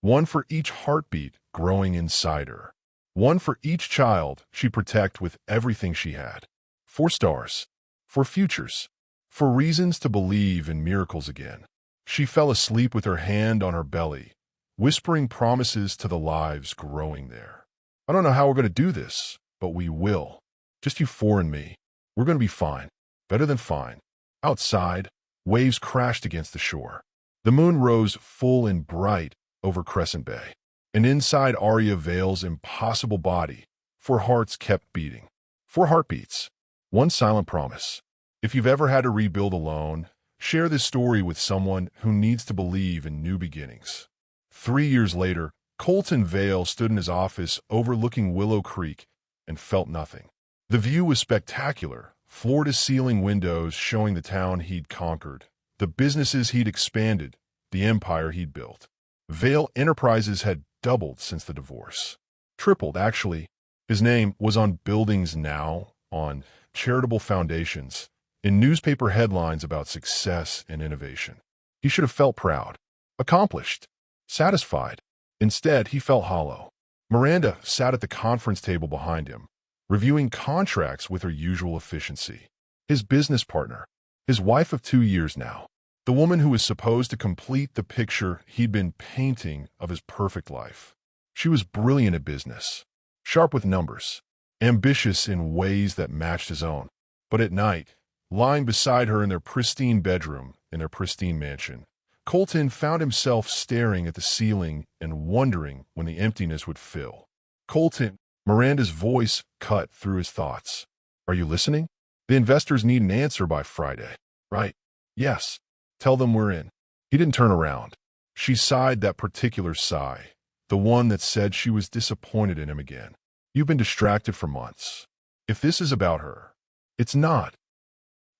One for each heartbeat growing inside her. One for each child she'd protect with everything she had. 4 stars. For futures. For reasons to believe in miracles again. She fell asleep with her hand on her belly, whispering promises to the lives growing there. I don't know how we're going to do this, but we will. Just you 4 and me. We're going to be fine. Better than fine. Outside, waves crashed against the shore. The moon rose full and bright over Crescent Bay. And inside Arya Vale's impossible body, 4 hearts kept beating. 4 heartbeats. 1 silent promise. If you've ever had to rebuild alone, share this story with someone who needs to believe in new beginnings. 3 years later, Colton Vale stood in his office overlooking Willow Creek and felt nothing. The view was spectacular, floor-to-ceiling windows showing the town he'd conquered, the businesses he'd expanded, the empire he'd built. Vale Enterprises had doubled since the divorce. Tripled, actually. His name was on buildings now, on charitable foundations, in newspaper headlines about success and innovation. He should have felt proud, accomplished, satisfied. Instead, he felt hollow. Miranda sat at the conference table behind him, reviewing contracts with her usual efficiency. His business partner, his wife of 2 years now, the woman who was supposed to complete the picture he'd been painting of his perfect life. She was brilliant at business, sharp with numbers, ambitious in ways that matched his own. But at night, lying beside her in their pristine bedroom in their pristine mansion, Colton found himself staring at the ceiling and wondering when the emptiness would fill. Colton, Miranda's voice cut through his thoughts. Are you listening? The investors need an answer by Friday, right? Yes. Tell them we're in. He didn't turn around. She sighed that particular sigh, the one that said she was disappointed in him again. You've been distracted for months. If this is about her, it's not.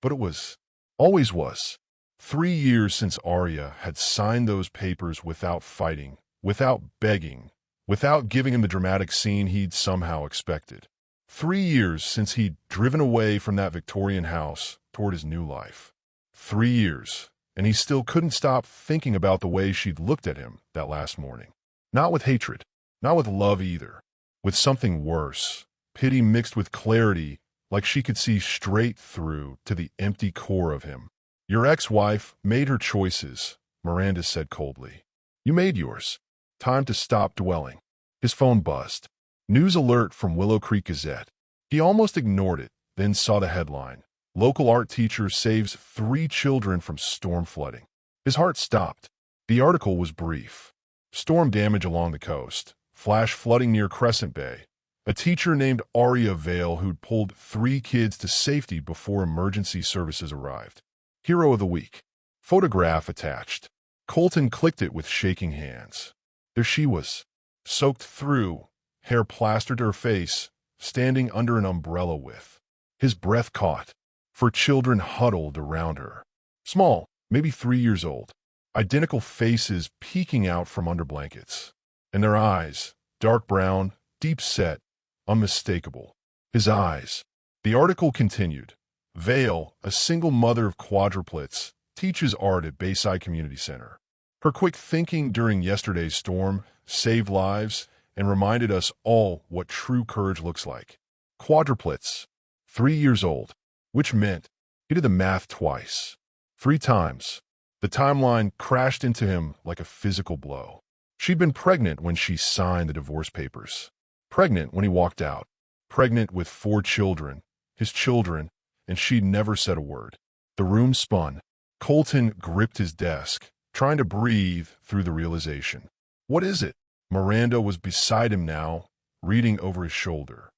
But it was. Always was. 3 years since Arya had signed those papers without fighting, without begging, without giving him the dramatic scene he'd somehow expected. 3 years since he'd driven away from that Victorian house toward his new life. 3 years, and he still couldn't stop thinking about the way she'd looked at him that last morning. Not with hatred, not with love either, with something worse, pity mixed with clarity, like she could see straight through to the empty core of him. Your ex-wife made her choices, Miranda said coldly. You made yours. Time to stop dwelling. His phone buzzed. News alert from Willow Creek Gazette. He almost ignored it, then saw the headline. Local art teacher saves 3 children from storm flooding. His heart stopped. The article was brief. Storm damage along the coast. Flash flooding near Crescent Bay. A teacher named Arya Vale who'd pulled 3 kids to safety before emergency services arrived. Hero of the week. Photograph attached. Colton clicked it with shaking hands. There she was, soaked through, hair plastered to her face, standing under an umbrella with. His breath caught. 4 children huddled around her. Small, maybe 3 years old. Identical faces peeking out from under blankets. And their eyes, dark brown, deep set, unmistakable. His eyes. The article continued. Vale, a single mother of quadruplets, teaches art at Bayside Community Center. Her quick thinking during yesterday's storm saved lives and reminded us all what true courage looks like. Quadruplets. 3 years old. Which meant he did the math twice. 3 times. The timeline crashed into him like a physical blow. She'd been pregnant when she signed the divorce papers. Pregnant when he walked out. Pregnant with 4 children. His children. And she'd never said a word. The room spun. Colton gripped his desk, trying to breathe through the realization. What is it? Miranda was beside him now, reading over his shoulder.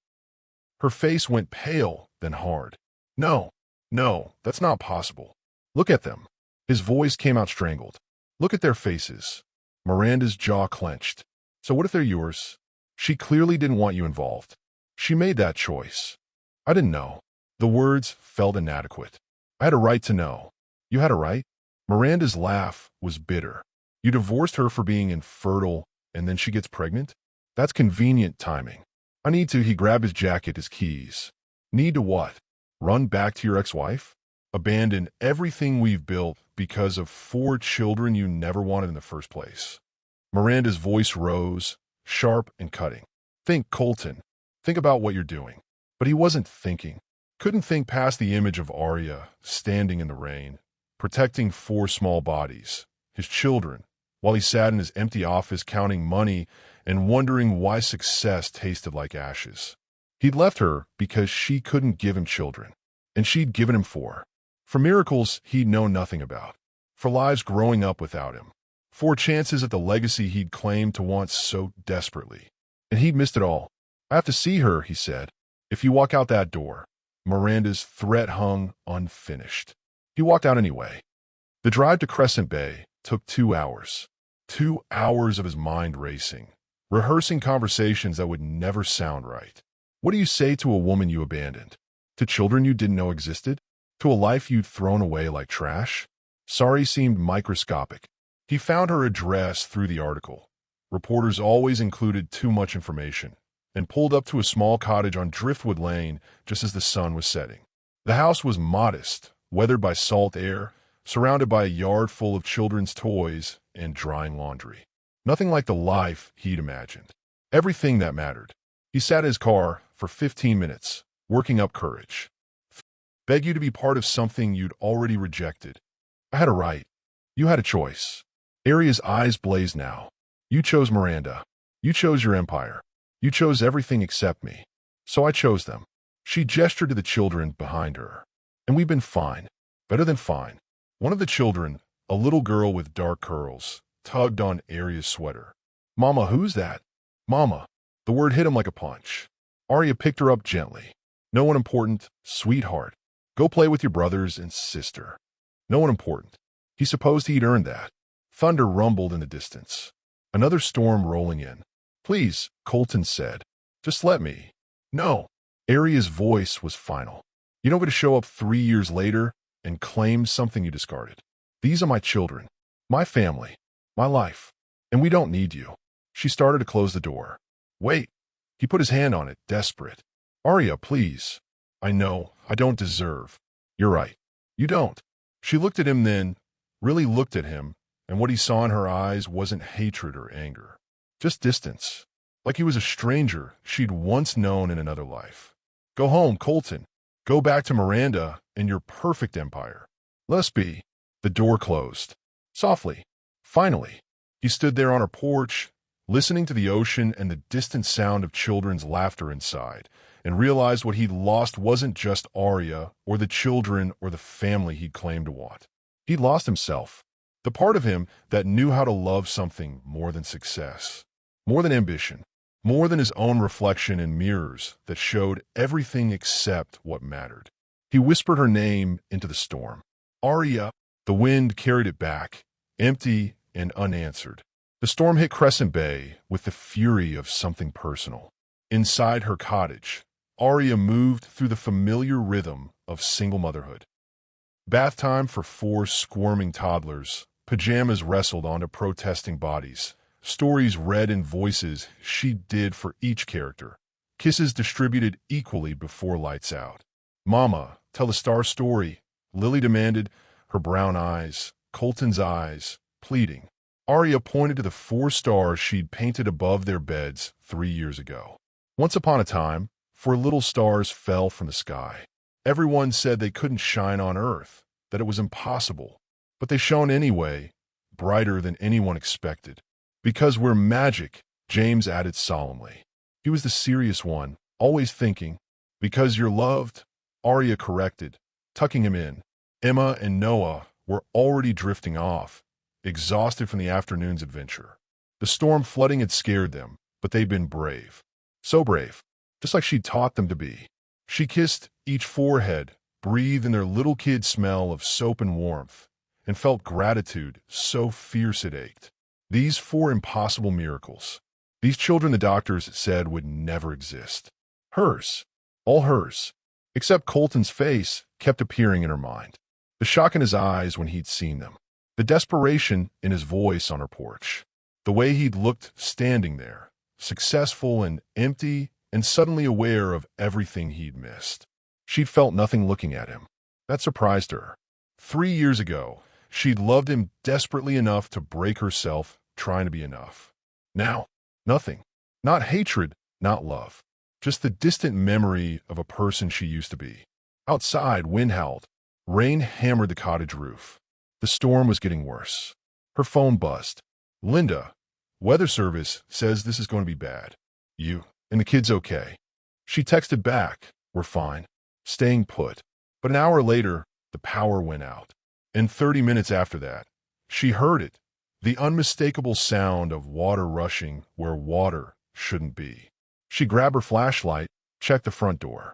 Her face went pale, then hard. No, that's not possible. Look at them. His voice came out strangled. Look at their faces. Miranda's jaw clenched. So what if they're yours? She clearly didn't want you involved. She made that choice. I didn't know. The words felt inadequate. I had a right to know. You had a right? Miranda's laugh was bitter. You divorced her for being infertile, and then she gets pregnant? That's convenient timing. I need to. He grabbed his jacket, his keys. Need to what? Run back to your ex-wife? Abandon everything we've built because of 4 children you never wanted in the first place? Miranda's voice rose, sharp and cutting. Think, Colton. Think about what you're doing. But he wasn't thinking. Couldn't think past the image of Arya standing in the rain, protecting 4 small bodies, his children, while he sat in his empty office counting money and wondering why success tasted like ashes. He'd left her because she couldn't give him children, and she'd given him 4. For miracles he'd known nothing about, for lives growing up without him, for chances at the legacy he'd claimed to want so desperately. And he'd missed it all. I have to see her, he said. If you walk out that door. Miranda's threat hung unfinished. He walked out anyway. The drive to Crescent Bay took 2 hours. 2 hours of his mind racing, rehearsing conversations that would never sound right. What do you say to a woman you abandoned? To children you didn't know existed? To a life you'd thrown away like trash? Sorry seemed microscopic. He found her address through the article. Reporters always included too much information, and pulled up to a small cottage on Driftwood Lane just as the sun was setting. The house was modest, weathered by salt air, surrounded by a yard full of children's toys and drying laundry. Nothing like the life he'd imagined. Everything that mattered. He sat in his car for 15 minutes, working up courage. Beg you to be part of something you'd already rejected. I had a right. You had a choice. Arya's eyes blazed now. You chose Miranda. You chose your empire. You chose everything except me. So I chose them. She gestured to the children behind her. And we've been fine. Better than fine. One of the children, a little girl with dark curls, tugged on Arya's sweater. Mama, who's that? Mama. The word hit him like a punch. Arya picked her up gently. No one important, sweetheart. Go play with your brothers and sister. No one important. He supposed he'd earned that. Thunder rumbled in the distance. Another storm rolling in. Please, Colton said. Just let me. No. Arya's voice was final. You don't get to show up 3 years later and claim something you discarded. These are my children, my family, my life, and we don't need you. She started to close the door. Wait. He put his hand on it, desperate. Arya, please. I know, I don't deserve. You're right. You don't. She looked at him then, really looked at him, and what he saw in her eyes wasn't hatred or anger. Just distance. Like he was a stranger she'd once known in another life. Go home, Colton. Go back to Miranda and your perfect empire. Let us be. The door closed. Softly. Finally. He stood there on her porch, listening to the ocean and the distant sound of children's laughter inside, and realized what he'd lost wasn't just Arya or the children or the family he'd claimed to want. He'd lost himself. The part of him that knew how to love something more than success, more than ambition, more than his own reflection in mirrors that showed everything except what mattered. He whispered her name into the storm. Arya. The wind carried it back, empty and unanswered. The storm hit Crescent Bay with the fury of something personal. Inside her cottage, Arya moved through the familiar rhythm of single motherhood. Bath time for 4 squirming toddlers, pajamas wrestled onto protesting bodies, stories read in voices she did for each character, kisses distributed equally before lights out. Mama, tell the star story, Lily demanded, her brown eyes, Colton's eyes, pleading. Arya pointed to the 4 stars she'd painted above their beds 3 years ago. Once upon a time, 4 little stars fell from the sky. Everyone said they couldn't shine on Earth, that it was impossible. But they shone anyway, brighter than anyone expected. Because we're magic, James added solemnly. He was the serious one, always thinking. Because you're loved, Arya corrected, tucking him in. Emma and Noah were already drifting off, exhausted from the afternoon's adventure. The storm flooding had scared them, but they'd been brave. So brave, just like she'd taught them to be. She kissed each forehead, breathed in their little kid smell of soap and warmth, and felt gratitude so fierce it ached. These 4 impossible miracles. These children the doctors said would never exist. Hers. All hers. Except Colton's face kept appearing in her mind. The shock in his eyes when he'd seen them. The desperation in his voice on her porch. The way he'd looked standing there, successful and empty, and suddenly aware of everything he'd missed. She'd felt nothing looking at him. That surprised her. 3 years ago, she'd loved him desperately enough to break herself trying to be enough. Now, nothing. Not hatred, not love. Just the distant memory of a person she used to be. Outside, wind howled. Rain hammered the cottage roof. The storm was getting worse. Her phone buzzed. "Linda, weather service says this is going to be bad. You and the kids okay?" She texted back, "We're fine. Staying put." But an hour later, the power went out. And 30 minutes after that, she heard it. The unmistakable sound of water rushing where water shouldn't be. She grabbed her flashlight, checked the front door.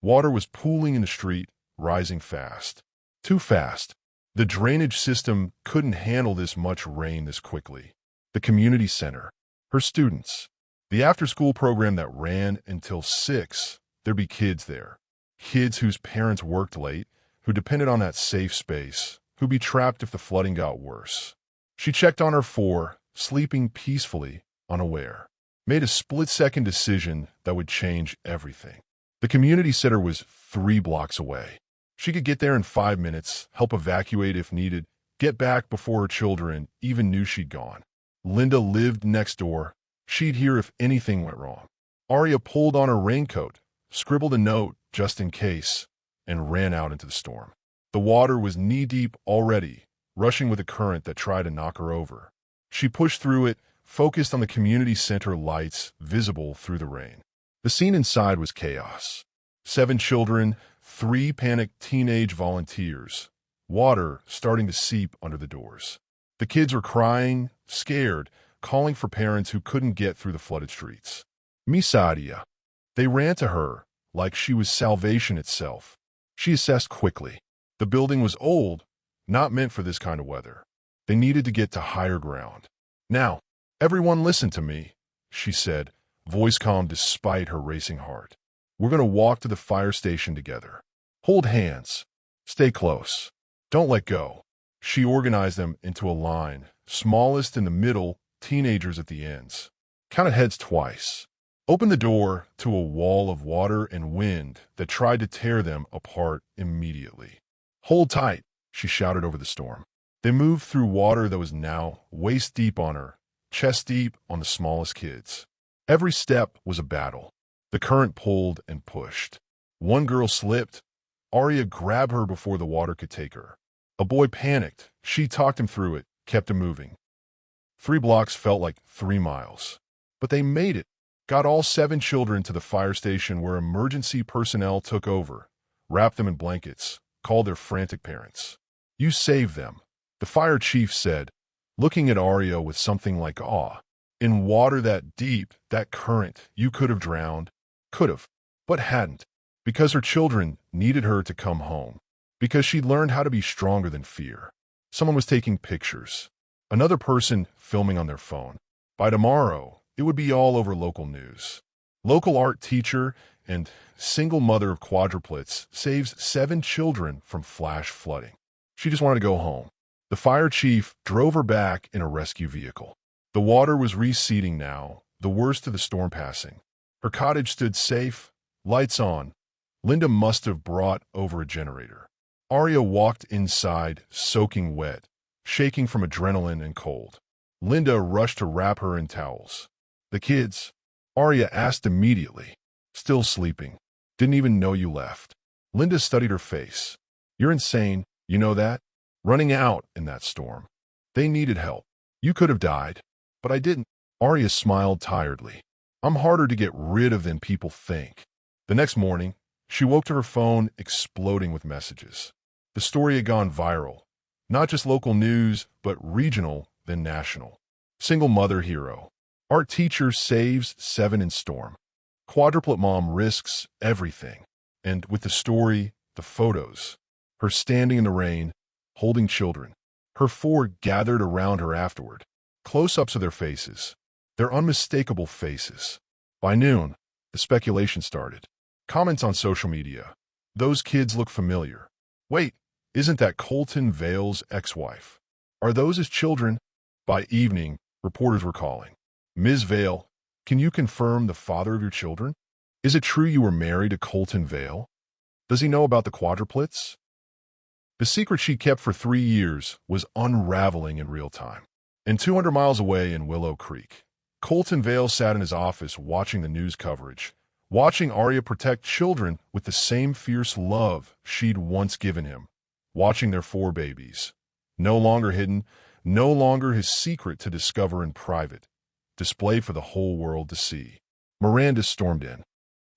Water was pooling in the street, rising fast. Too fast. The drainage system couldn't handle this much rain this quickly. The community center, her students, the after-school program that ran until 6, there'd be kids there. Kids whose parents worked late, who depended on that safe space, who'd be trapped if the flooding got worse. She checked on her 4, sleeping peacefully, unaware. Made a split-second decision that would change everything. The community center was 3 blocks away. She could get there in 5 minutes, help evacuate if needed, get back before her children even knew she'd gone. Linda lived next door. She'd hear if anything went wrong. Aria pulled on her raincoat, scribbled a note just in case, and ran out into the storm. The water was knee-deep already, rushing with a current that tried to knock her over. She pushed through it, focused on the community center lights visible through the rain. The scene inside was chaos. 7 children, 3 panicked teenage volunteers, water starting to seep under the doors. The kids were crying, scared, calling for parents who couldn't get through the flooded streets. Misadia. They ran to her like she was salvation itself. She assessed quickly. The building was old, not meant for this kind of weather. They needed to get to higher ground. "Now, everyone listen to me," she said, voice calm despite her racing heart. "We're going to walk to the fire station together. Hold hands. Stay close. Don't let go." She organized them into a line, smallest in the middle, teenagers at the ends. Counted heads twice. Opened the door to a wall of water and wind that tried to tear them apart immediately. "Hold tight," she shouted over the storm. They moved through water that was now waist-deep on her, chest-deep on the smallest kids. Every step was a battle. The current pulled and pushed. One girl slipped. Aria grabbed her before the water could take her. A boy panicked. She talked him through it, kept him moving. 3 blocks felt like 3 miles. But they made it. Got all 7 children to the fire station where emergency personnel took over, wrapped them in blankets, called their frantic parents. "You saved them," the fire chief said, looking at Aria with something like awe. "In water that deep, that current, you could have drowned. Could have, but hadn't. Because her children needed her to come home. Because she'd learned how to be stronger than fear." Someone was taking pictures. Another person filming on their phone. By tomorrow, it would be all over local news. Local art teacher and single mother of quadruplets saves 7 children from flash flooding. She just wanted to go home. The fire chief drove her back in a rescue vehicle. The water was receding now, the worst of the storm passing. Her cottage stood safe, lights on. Linda must have brought over a generator. Aria walked inside, soaking wet, shaking from adrenaline and cold. Linda rushed to wrap her in towels. "The kids?" Aria asked immediately. "Still sleeping. Didn't even know you left." Linda studied her face. "You're insane, you know that? Running out in that storm. They needed help. You could have died. But I didn't." Aria smiled tiredly. "I'm harder to get rid of than people think." The next morning, she woke to her phone exploding with messages. The story had gone viral. Not just local news, but regional, then national. Single mother hero. Art teacher saves 7 in storm. Quadruplet mom risks everything. And with the story, the photos. Her standing in the rain, holding children. Her 4 gathered around her afterward. Close-ups of their faces. Their unmistakable faces. By noon, the speculation started. Comments on social media. "Those kids look familiar. Wait, isn't that Colton Vale's ex-wife? Are those his children?" By evening, reporters were calling. "Ms. Vale, Can you confirm the father of your children? Is it true you were married to Colton Vale? Does he know about the quadruplets? The secret she kept for 3 years was unraveling in real time. And 200 miles away in Willow Creek, Colton Vale sat in his office watching the news coverage, watching Arya protect children with the same fierce love she'd once given him, watching their 4 babies. No longer hidden, no longer his secret to discover in private, displayed for the whole world to see. Miranda stormed in.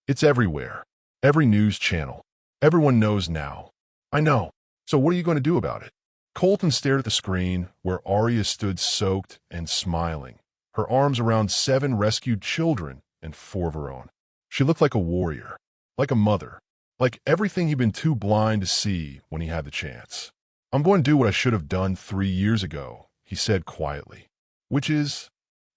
It's everywhere. Every news channel. Everyone knows now. I know. So what are you going to do about it? Colton stared at the screen where Arya stood soaked and smiling, her arms around 7 rescued children and 4 of her own. She looked like a warrior, like a mother, like everything he'd been too blind to see when he had the chance. I'm going to do what I should have done 3 years ago, he said quietly. Which is?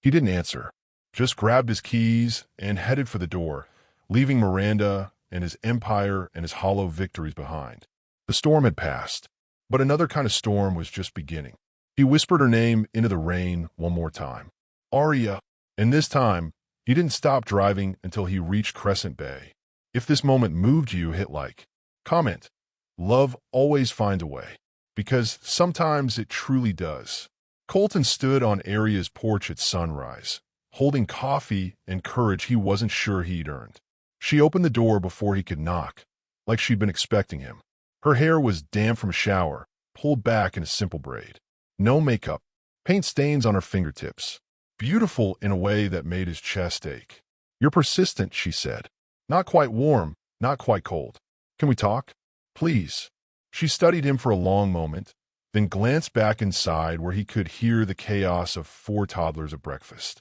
He didn't answer, just grabbed his keys and headed for the door, leaving Miranda and his empire and his hollow victories behind. The storm had passed, but another kind of storm was just beginning. He whispered her name into the rain one more time. Arya. And this time, he didn't stop driving until he reached Crescent Bay. If this moment moved you, hit like. Comment. Love always finds a way. Because sometimes it truly does. Colton stood on Arya's porch at sunrise, holding coffee and courage he wasn't sure he'd earned. She opened the door before he could knock, like she'd been expecting him. Her hair was damp from a shower, pulled back in a simple braid. No makeup, paint stains on her fingertips. Beautiful in a way that made his chest ache. You're persistent, she said. Not quite warm, not quite cold. Can we talk? Please. She studied him for a long moment, then glanced back inside where he could hear the chaos of 4 toddlers at breakfast.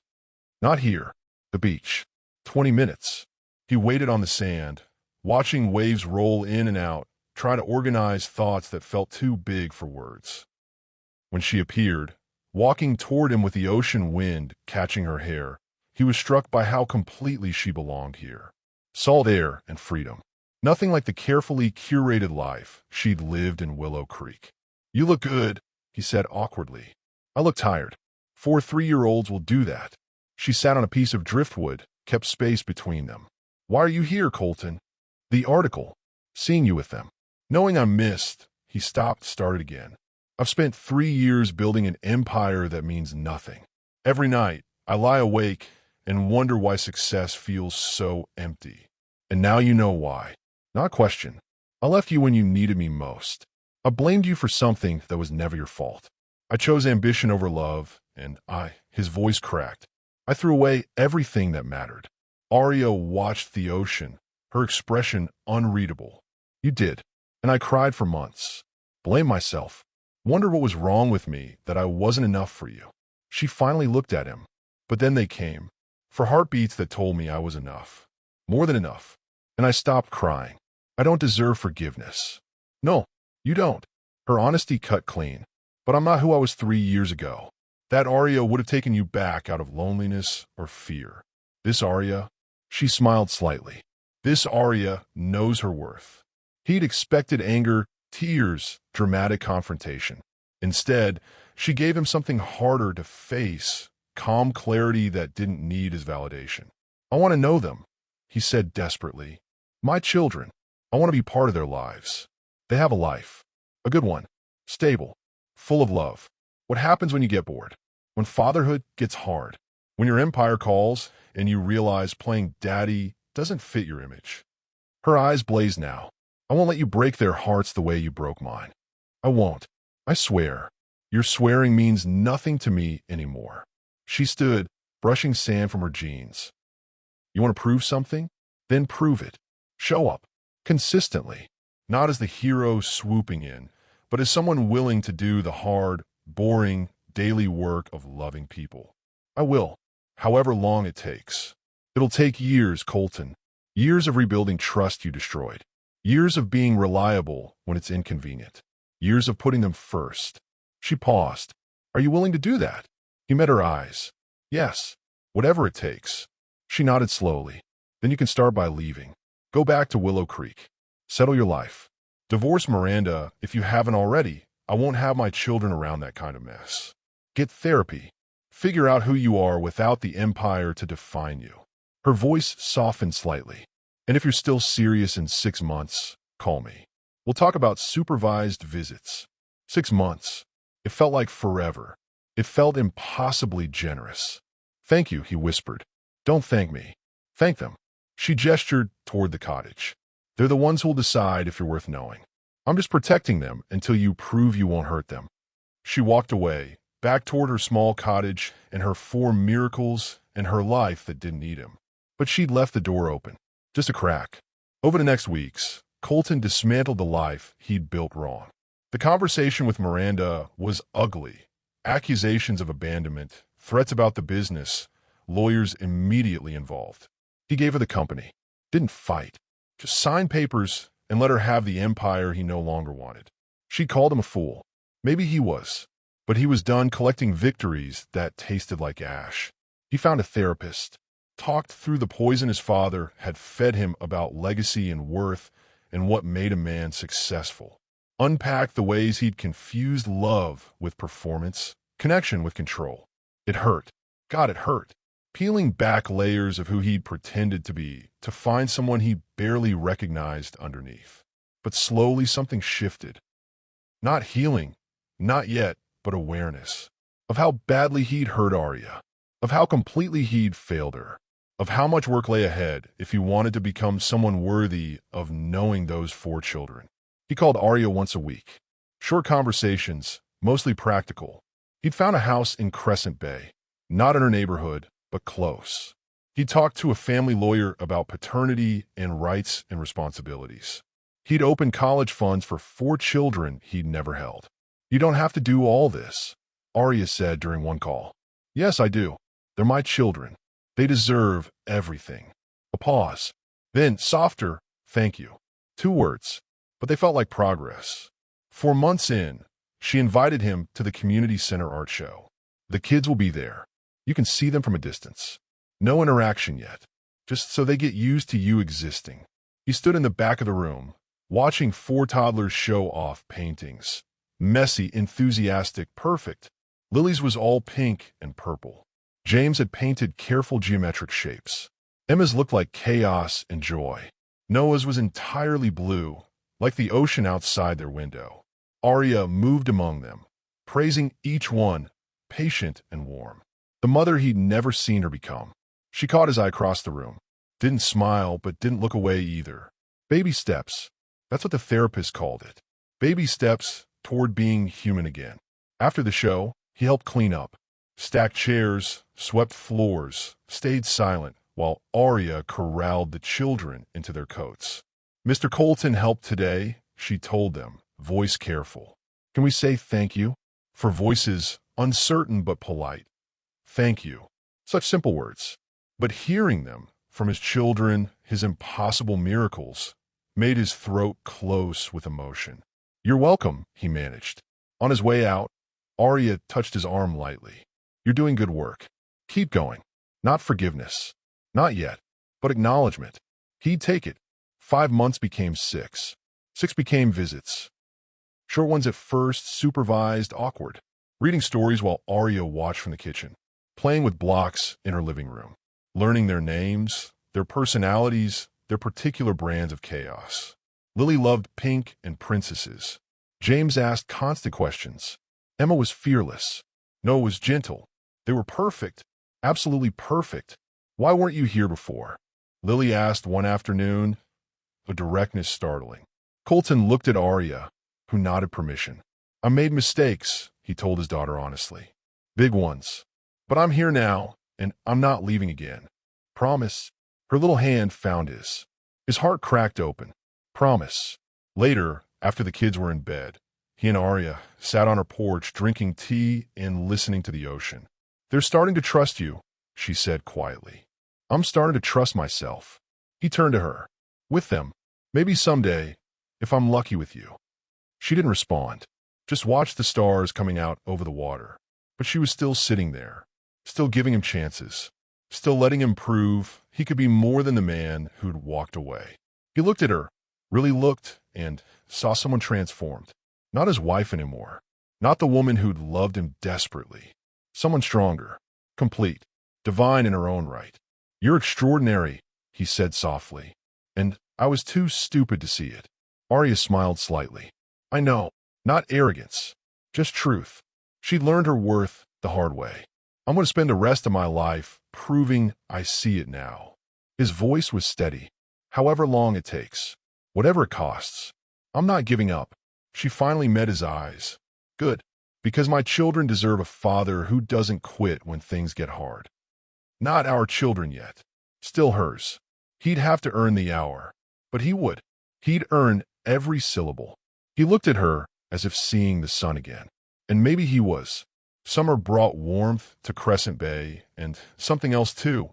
Not here. The beach. 20 minutes. He waited on the sand, watching waves roll in and out, trying to organize thoughts that felt too big for words. When she appeared, walking toward him with the ocean wind catching her hair, he was struck by how completely she belonged here. Salt air and freedom. Nothing like the carefully curated life she'd lived in Willow Creek. You look good, he said awkwardly. I look tired. 4 3-year-olds will do that. She sat on a piece of driftwood, kept space between them. Why are you here, Colton? The article. Seeing you with them. Knowing I missed, he stopped, started again. I've spent 3 years building an empire that means nothing. Every night, I lie awake and wonder why success feels so empty. And now you know why. Not question. I left you when you needed me most. I blamed you for something that was never your fault. I chose ambition over love, and his voice cracked. I threw away everything that mattered. Arya watched the ocean, her expression unreadable. You did. And I cried for months. Blamed myself. Wondered what was wrong with me, that I wasn't enough for you. She finally looked at him. But then they came. For heartbeats that told me I was enough. More than enough. And I stopped crying. I don't deserve forgiveness. No, you don't. Her honesty cut clean. But I'm not who I was 3 years ago. That Arya would have taken you back out of loneliness or fear. This Arya, she smiled slightly. This Arya knows her worth. He'd expected anger, tears, dramatic confrontation. Instead, she gave him something harder to face, calm clarity that didn't need his validation. I want to know them, he said desperately. My children. I want to be part of their lives. They have a life. A good one. Stable. Full of love. What happens when you get bored? When fatherhood gets hard? When your empire calls and you realize playing daddy doesn't fit your image? Her eyes blazed now. I won't let you break their hearts the way you broke mine. I won't. I swear. Your swearing means nothing to me anymore. She stood, brushing sand from her jeans. You want to prove something? Then prove it. Show up. Consistently. Not as the hero swooping in, but as someone willing to do the hard, boring, daily work of loving people. I will. However long it takes. It'll take years, Colton. Years of rebuilding trust you destroyed. Years of being reliable when it's inconvenient. Years of putting them first. She paused. Are you willing to do that? He met her eyes. Yes. Whatever it takes. She nodded slowly. Then you can start by leaving. Go back to Willow Creek. Settle your life. Divorce Miranda if you haven't already. I won't have my children around that kind of mess. Get therapy. Figure out who you are without the empire to define you. Her voice softened slightly. And if you're still serious in 6 months, call me. We'll talk about supervised visits. 6 months. It felt like forever. It felt impossibly generous. Thank you, he whispered. Don't thank me. Thank them. She gestured toward the cottage. They're the ones who'll decide if you're worth knowing. I'm just protecting them until you prove you won't hurt them. She walked away, back toward her small cottage and her 4 miracles and her life that didn't need him. But she'd left the door open. Just a crack. Over the next weeks, Colton dismantled the life he'd built wrong. The conversation with Miranda was ugly. Accusations of abandonment, threats about the business, lawyers immediately involved. He gave her the company. Didn't fight. Just signed papers and let her have the empire he no longer wanted. She called him a fool. Maybe he was. But he was done collecting victories that tasted like ash. He found a therapist, talked through the poison his father had fed him about legacy and worth and what made a man successful. Unpacked the ways he'd confused love with performance, connection with control. It hurt. God, it hurt. Peeling back layers of who he'd pretended to be to find someone he barely recognized underneath. But slowly something shifted. Not healing, not yet, but awareness. Of how badly he'd hurt Arya. Of how completely he'd failed her. Of how much work lay ahead if he wanted to become someone worthy of knowing those 4 children. He called Arya once a week. Short conversations, mostly practical. He'd found a house in Crescent Bay. Not in her neighborhood, but close. He talked to a family lawyer about paternity and rights and responsibilities. He'd opened college funds for 4 children he'd never held. You don't have to do all this, Arya said during one call. Yes, I do. They're my children. They deserve everything. A pause. Then, softer, thank you. 2 words, but they felt like progress. 4 months in, she invited him to the community center art show. The kids will be there. You can see them from a distance. No interaction yet, just so they get used to you existing. He stood in the back of the room, watching 4 toddlers show off paintings. Messy, enthusiastic, perfect. Lily's was all pink and purple. James had painted careful geometric shapes. Emma's looked like chaos and joy. Noah's was entirely blue, like the ocean outside their window. Arya moved among them, praising each one, patient and warm. The mother he'd never seen her become. She caught his eye across the room. Didn't smile, but didn't look away either. Baby steps. That's what the therapist called it. Baby steps toward being human again. After the show, he helped clean up. Stacked chairs, swept floors, stayed silent, while Arya corralled the children into their coats. Mr. Colton helped today, she told them, voice careful. Can we say thank you? For voices, uncertain but polite. Thank you. Such simple words. But hearing them from his children, his impossible miracles, made his throat close with emotion. You're welcome, he managed. On his way out, Arya touched his arm lightly. You're doing good work. Keep going. Not forgiveness. Not yet. But acknowledgement. He'd take it. 5 months became 6. 6 became visits. Short ones at first, supervised, awkward. Reading stories while Arya watched from the kitchen. Playing with blocks in her living room. Learning their names, their personalities, their particular brands of chaos. Lily loved pink and princesses. James asked constant questions. Emma was fearless. Noah was gentle. They were perfect. Absolutely perfect. Why weren't you here before? Lily asked one afternoon, a directness startling. Colton looked at Arya, who nodded permission. I made mistakes, he told his daughter honestly. Big ones. But I'm here now, and I'm not leaving again. Promise. Her little hand found his. His heart cracked open. Promise. Later, after the kids were in bed, he and Arya sat on her porch drinking tea and listening to the ocean. They're starting to trust you, she said quietly. I'm starting to trust myself. He turned to her. With them. Maybe someday, if I'm lucky with you. She didn't respond. Just watched the stars coming out over the water. But she was still sitting there. Still giving him chances. Still letting him prove he could be more than the man who'd walked away. He looked at her, really looked, and saw someone transformed. Not his wife anymore. Not the woman who'd loved him desperately. Someone stronger. complete, divine in her own right. You're extraordinary, he said softly. And I was too stupid to see it. Arya smiled slightly. I know, not arrogance, just truth. She'd learned her worth the hard way. I'm going to spend the rest of my life proving I see it now. His voice was steady. However long it takes, whatever it costs, I'm not giving up. She finally met his eyes. Good, because my children deserve a father who doesn't quit when things get hard. Not our children yet. Still hers. He'd have to earn the hour. But he would. He'd earn every syllable. He looked at her as if seeing the sun again. And maybe he was. Summer brought warmth to Crescent Bay, and something else too.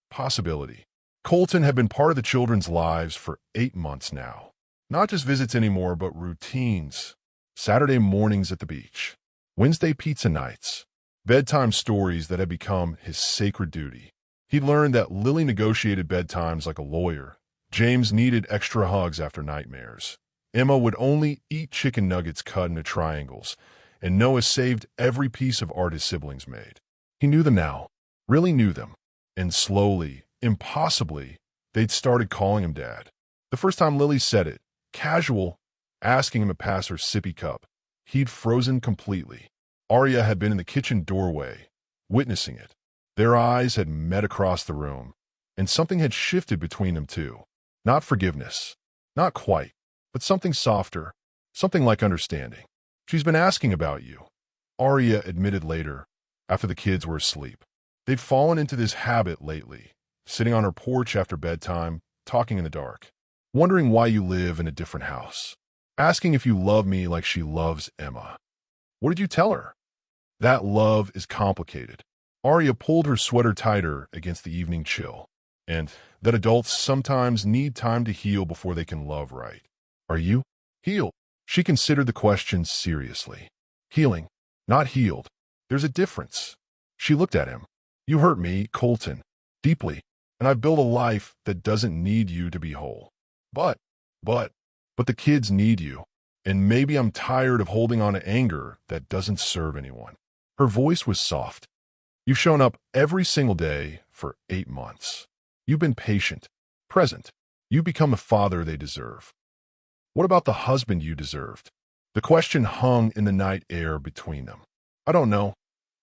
Possibility. Colton had been part of the children's lives for 8 months now. Not just visits anymore, but routines. Saturday mornings at the beach. Wednesday pizza nights. Bedtime stories that had become his sacred duty. He learned that Lily negotiated bedtimes like a lawyer. James needed extra hugs after nightmares. Emma would only eat chicken nuggets cut into triangles, and Noah saved every piece of art his siblings made. He knew them now, really knew them. And slowly, impossibly, they'd started calling him Dad. The first time Lily said it, casual, asking him to pass her sippy cup, he'd frozen completely. Arya had been in the kitchen doorway, witnessing it. Their eyes had met across the room, and something had shifted between them two. Not forgiveness, not quite, but something softer, something like understanding. She's been asking about you, Arya admitted later, after the kids were asleep. They'd fallen into this habit lately, sitting on her porch after bedtime, talking in the dark, wondering why you live in a different house, asking if you love me like she loves Emma. What did you tell her? That love is complicated. Arya pulled her sweater tighter against the evening chill, and that adults sometimes need time to heal before they can love right. Are you healed? She considered the question seriously. Healing, not healed. There's a difference. She looked at him. You hurt me, Colton, deeply, and I've built a life that doesn't need you to be whole. But the kids need you, and maybe I'm tired of holding on to anger that doesn't serve anyone. Her voice was soft. You've shown up every single day for 8 months. You've been patient, present. You've become the father they deserve. What about the husband you deserved? The question hung in the night air between them. I don't know,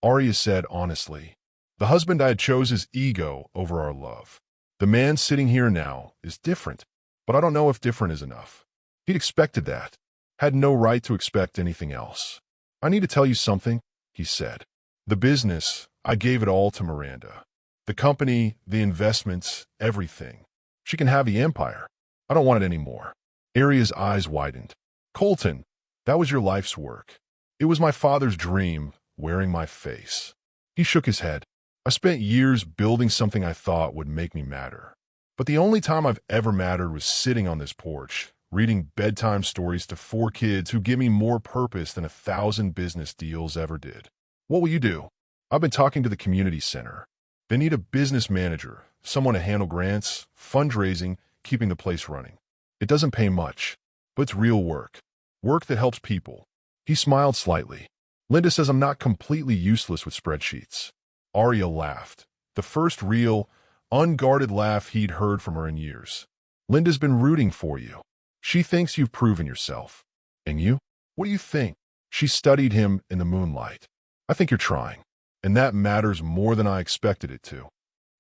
Arya said honestly. The husband I had chose is ego over our love. The man sitting here now is different, but I don't know if different is enough. He'd expected that, had no right to expect anything else. I need to tell you something, he said. The business, I gave it all to Miranda. The company, the investments, everything. She can have the empire. I don't want it anymore. Arya's eyes widened. Colton, that was your life's work. It was my father's dream, wearing my face. He shook his head. I spent years building something I thought would make me matter. But the only time I've ever mattered was sitting on this porch, reading bedtime stories to 4 kids who give me more purpose than 1,000 business deals ever did. What will you do? I've been talking to the community center. They need a business manager, someone to handle grants, fundraising, keeping the place running. It doesn't pay much, but it's real work. Work that helps people. He smiled slightly. Linda says I'm not completely useless with spreadsheets. Arya laughed. The first real, unguarded laugh he'd heard from her in years. Linda's been rooting for you. She thinks you've proven yourself. And you? What do you think? She studied him in the moonlight. I think you're trying. And that matters more than I expected it to.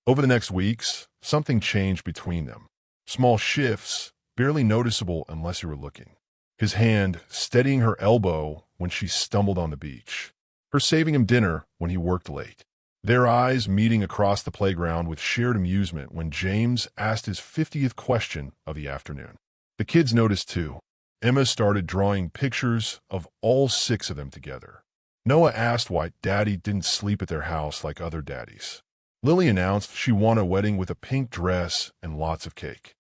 Over the next weeks, something changed between them. Small shifts, barely noticeable unless you were looking. His hand steadying her elbow when she stumbled on the beach. Her saving him dinner when he worked late. Their eyes meeting across the playground with shared amusement when James asked his 50th question of the afternoon. The kids noticed too. Emma started drawing pictures of all 6 of them together. Noah asked why Daddy didn't sleep at their house like other daddies. Lily announced she wanted a wedding with a pink dress and lots of cake.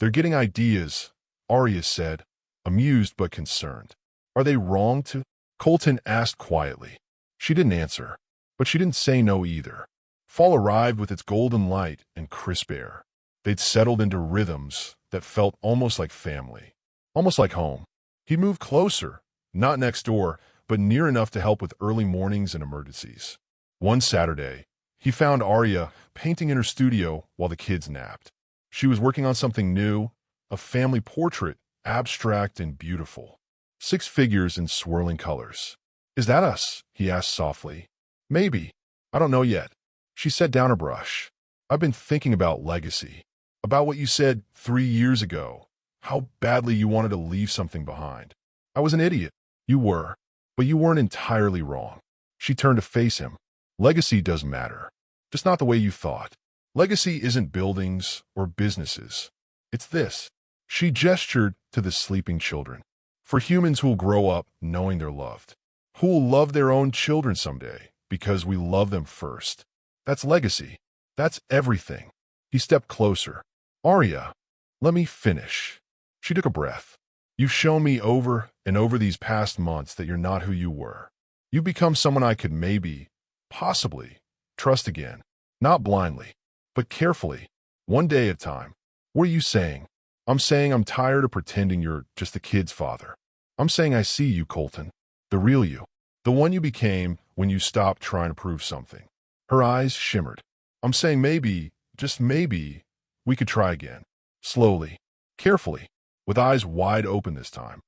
They're getting ideas, Arya said, amused but concerned. Are they wrong to? Colton asked quietly. She didn't answer, but she didn't say no either. Fall arrived with its golden light and crisp air. They'd settled into rhythms that felt almost like family, almost like home. He moved closer, not next door, but near enough to help with early mornings and emergencies. One Saturday, he found Arya painting in her studio while the kids napped. She was working on something new, a family portrait, abstract and beautiful. 6 figures in swirling colors. "Is that us?" he asked softly. "Maybe. I don't know yet." She set down her brush. "I've been thinking about legacy. About what you said 3 years ago. How badly you wanted to leave something behind. I was an idiot. You were. But you weren't entirely wrong." She turned to face him. "Legacy does matter. Just not the way you thought. Legacy isn't buildings or businesses. It's this." She gestured to the sleeping children. "For humans who will grow up knowing they're loved. Who will love their own children someday because we love them first. That's legacy. That's everything." He stepped closer. "Arya, let me finish." She took a breath. "You've shown me over and over these past months that you're not who you were. You've become someone I could maybe, possibly, trust again. Not blindly, but carefully, one day at a time." "What are you saying?" "I'm saying I'm tired of pretending you're just the kid's father. I'm saying I see you, Colton. The real you. The one you became when you stopped trying to prove something." Her eyes shimmered. "I'm saying maybe, just maybe, we could try again. Slowly, carefully, with eyes wide open this time."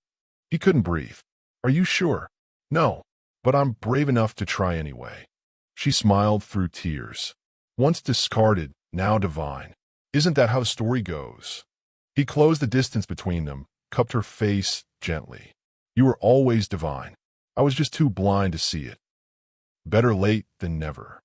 He couldn't breathe. "Are you sure?" "No, but I'm brave enough to try anyway." She smiled through tears. "Once discarded, now divine. Isn't that how the story goes?" He closed the distance between them, cupped her face gently. "You were always divine. I was just too blind to see it. Better late than never."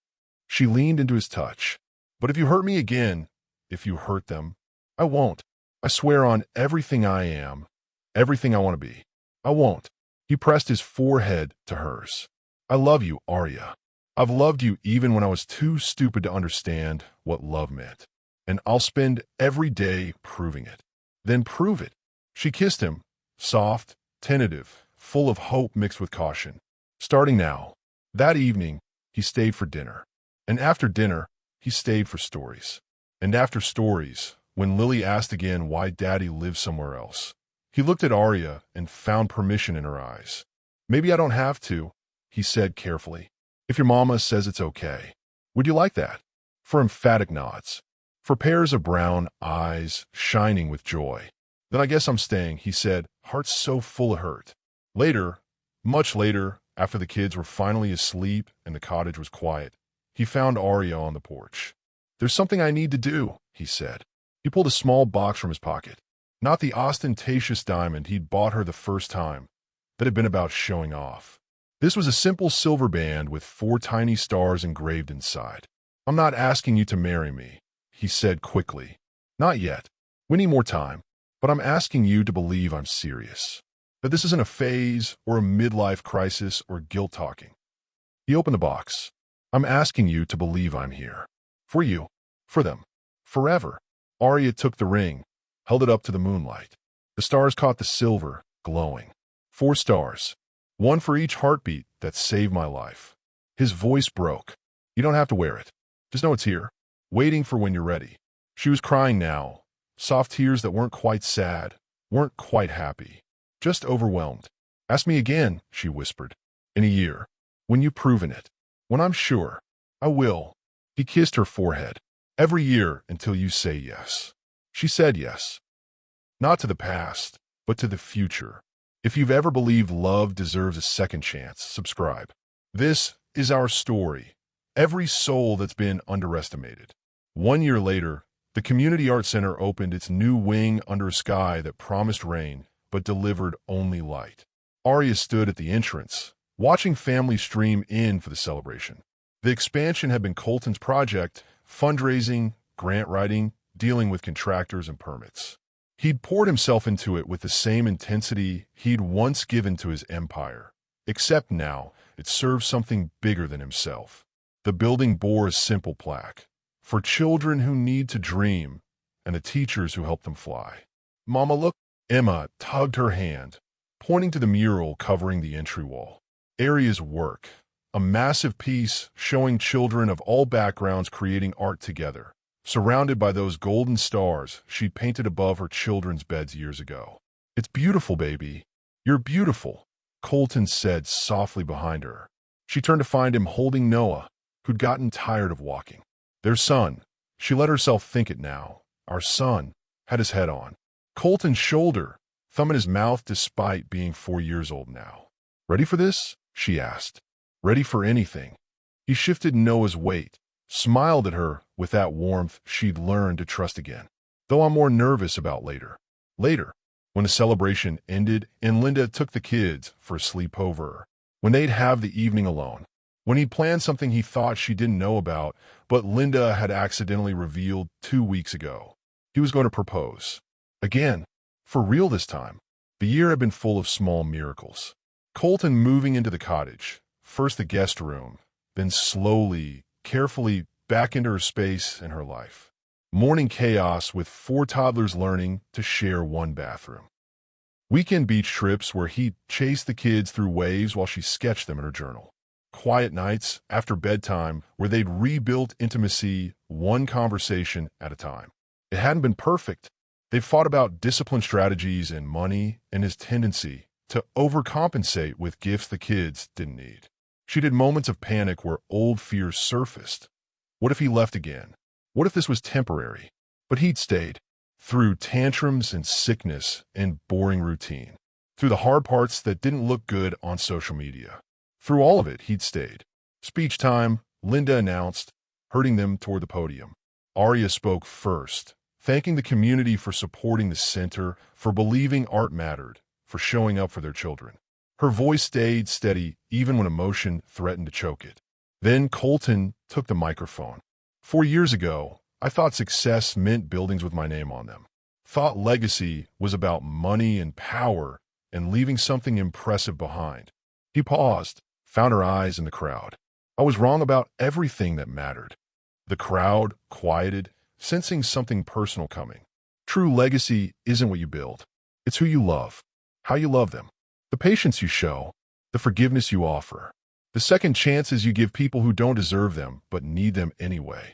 She leaned into his touch. "But if you hurt me again, if you hurt them, I won't. I swear on everything I am, everything I want to be. I won't." He pressed his forehead to hers. "I love you, Arya. I've loved you even when I was too stupid to understand what love meant. And I'll spend every day proving it." "Then prove it." She kissed him, soft, tentative, full of hope mixed with caution. "Starting now." That evening, he stayed for dinner. And after dinner, he stayed for stories. And after stories, when Lily asked again why Daddy lived somewhere else, he looked at Arya and found permission in her eyes. "Maybe I don't have to," he said carefully. "If your mama says it's okay. Would you like that?" For emphatic nods. For pairs of brown eyes shining with joy. "Then I guess I'm staying," he said, heart so full of hurt. Later, much later, after the kids were finally asleep and the cottage was quiet, he found Arya on the porch. "There's something I need to do," he said. He pulled a small box from his pocket. Not the ostentatious diamond he'd bought her the first time, that had been about showing off. This was a simple silver band with 4 tiny stars engraved inside. "I'm not asking you to marry me," he said quickly. "Not yet. We need more time. But I'm asking you to believe I'm serious. That this isn't a phase or a midlife crisis or guilt talking." He opened the box. "I'm asking you to believe I'm here. For you. For them. Forever." Arya took the ring, held it up to the moonlight. The stars caught the silver, glowing. 4 stars. One for each heartbeat that saved my life. His voice broke. "You don't have to wear it. Just know it's here, waiting for when you're ready." She was crying now, soft tears that weren't quite sad, weren't quite happy, just overwhelmed. "Ask me again," she whispered. "In a year. When you've proven it. When I'm sure. I will." He kissed her forehead. "Every year until you say yes." She said yes. Not to the past, but to the future. If you've ever believed love deserves a second chance, subscribe. This is our story. Every soul that's been underestimated. 1 year later, the Community Art Center opened its new wing under a sky that promised rain, but delivered only light. Arya stood at the entrance, watching families stream in for the celebration. The expansion had been Colton's project, fundraising, grant writing, dealing with contractors and permits. He'd poured himself into it with the same intensity he'd once given to his empire, except now it served something bigger than himself. The building bore a simple plaque, "For children who need to dream, and the teachers who help them fly." "Mama, look." Emma tugged her hand, pointing to the mural covering the entry wall. Arya's work, a massive piece showing children of all backgrounds creating art together, surrounded by those golden stars she painted above her children's beds years ago. "It's beautiful, baby. You're beautiful," Colton said softly behind her. She turned to find him holding Noah, who'd gotten tired of walking. Their son, she let herself think it now, our son, had his head on Colton's shoulder, thumb in his mouth despite being 4 years old now. "Ready for this?" she asked. "Ready for anything." He shifted Noah's weight, smiled at her with that warmth she'd learned to trust again. "Though I'm more nervous about later." Later, when the celebration ended and Linda took the kids for a sleepover, when they'd have the evening alone, when he'd planned something he thought she didn't know about, but Linda had accidentally revealed 2 weeks ago. He was going to propose. Again, for real this time. The year had been full of small miracles. Colton moving into the cottage, first the guest room, then slowly, carefully back into her space and her life. Morning chaos with 4 toddlers learning to share one bathroom. Weekend beach trips where he'd chase the kids through waves while she sketched them in her journal. Quiet nights after bedtime where they'd rebuilt intimacy one conversation at a time. It hadn't been perfect. They fought about discipline strategies and money and his tendency to overcompensate with gifts the kids didn't need. She'd had moments of panic where old fears surfaced. What if he left again? What if this was temporary? But he'd stayed. Through tantrums and sickness and boring routine. Through the hard parts that didn't look good on social media. Through all of it, he'd stayed. Speech time, Linda announced, herding them toward the podium. Arya spoke first, thanking the community for supporting the center, for believing art mattered, for showing up for their children. Her voice stayed steady even when emotion threatened to choke it. Then Colton took the microphone. 4 years ago, I thought success meant buildings with my name on them. Thought legacy was about money and power and leaving something impressive behind. He paused, found her eyes in the crowd. I was wrong about everything that mattered. The crowd quieted, sensing something personal coming. True legacy isn't what you build. It's who you love, how you love them, the patience you show, the forgiveness you offer, the second chances you give people who don't deserve them but need them anyway.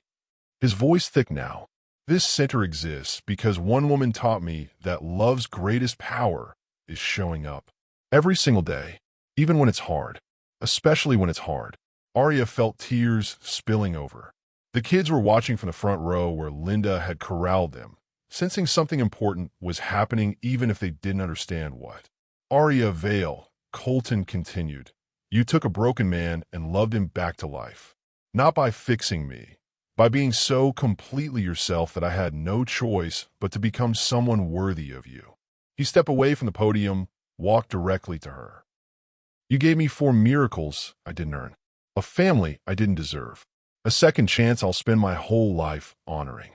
His voice thick now. This center exists because one woman taught me that love's greatest power is showing up. Every single day, even when it's hard. Especially when it's hard. Arya felt tears spilling over. The kids were watching from the front row where Linda had corralled them, sensing something important was happening even if they didn't understand what. Arya Vale, Colton continued. You took a broken man and loved him back to life. Not by fixing me, by being so completely yourself that I had no choice but to become someone worthy of you. He stepped away from the podium, walked directly to her. You gave me 4 miracles I didn't earn, a family I didn't deserve, a second chance I'll spend my whole life honoring.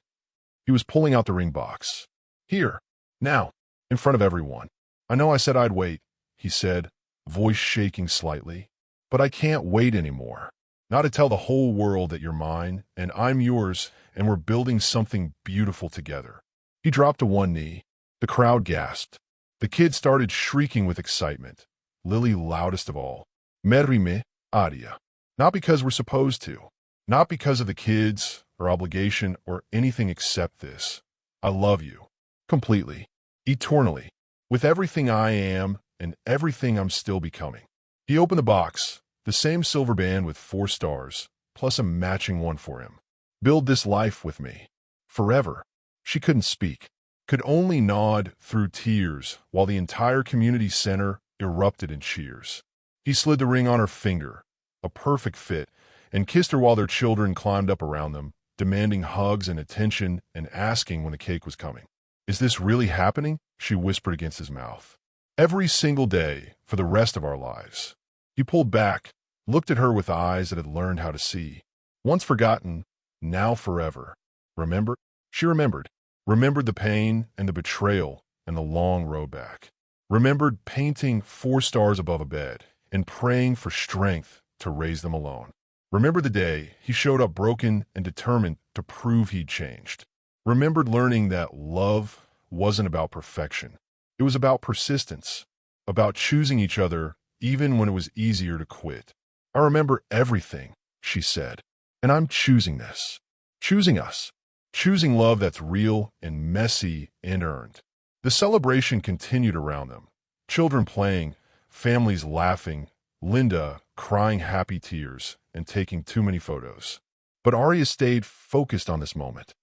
He was pulling out the ring box. Here, now, in front of everyone. I know I said I'd wait, he said, voice shaking slightly, but I can't wait anymore. Not to tell the whole world that you're mine, and I'm yours, and we're building something beautiful together. He dropped to one knee. The crowd gasped. The kids started shrieking with excitement. Lily loudest of all. Merime, Arya. Not because we're supposed to. Not because of the kids, or obligation, or anything except this. I love you. Completely. Eternally. With everything I am, and everything I'm still becoming. He opened the box. The same silver band with 4 stars, plus a matching one for him. Build this life with me. Forever. She couldn't speak, could only nod through tears while the entire community center erupted in cheers. He slid the ring on her finger, a perfect fit, and kissed her while their children climbed up around them, demanding hugs and attention and asking when the cake was coming. Is this really happening? She whispered against his mouth. Every single day for the rest of our lives. He pulled back, looked at her with eyes that had learned how to see. Once forgotten, now forever. Remember? She remembered. Remembered the pain and the betrayal and the long road back. Remembered painting 4 stars above a bed and praying for strength to raise them alone. Remembered the day he showed up broken and determined to prove he'd changed. Remembered learning that love wasn't about perfection. It was about persistence, about choosing each other even when it was easier to quit. I remember everything, she said, and I'm choosing this. Choosing us. Choosing love that's real and messy and earned. The celebration continued around them. Children playing, families laughing, Linda crying happy tears and taking too many photos. But Arya stayed focused on this moment,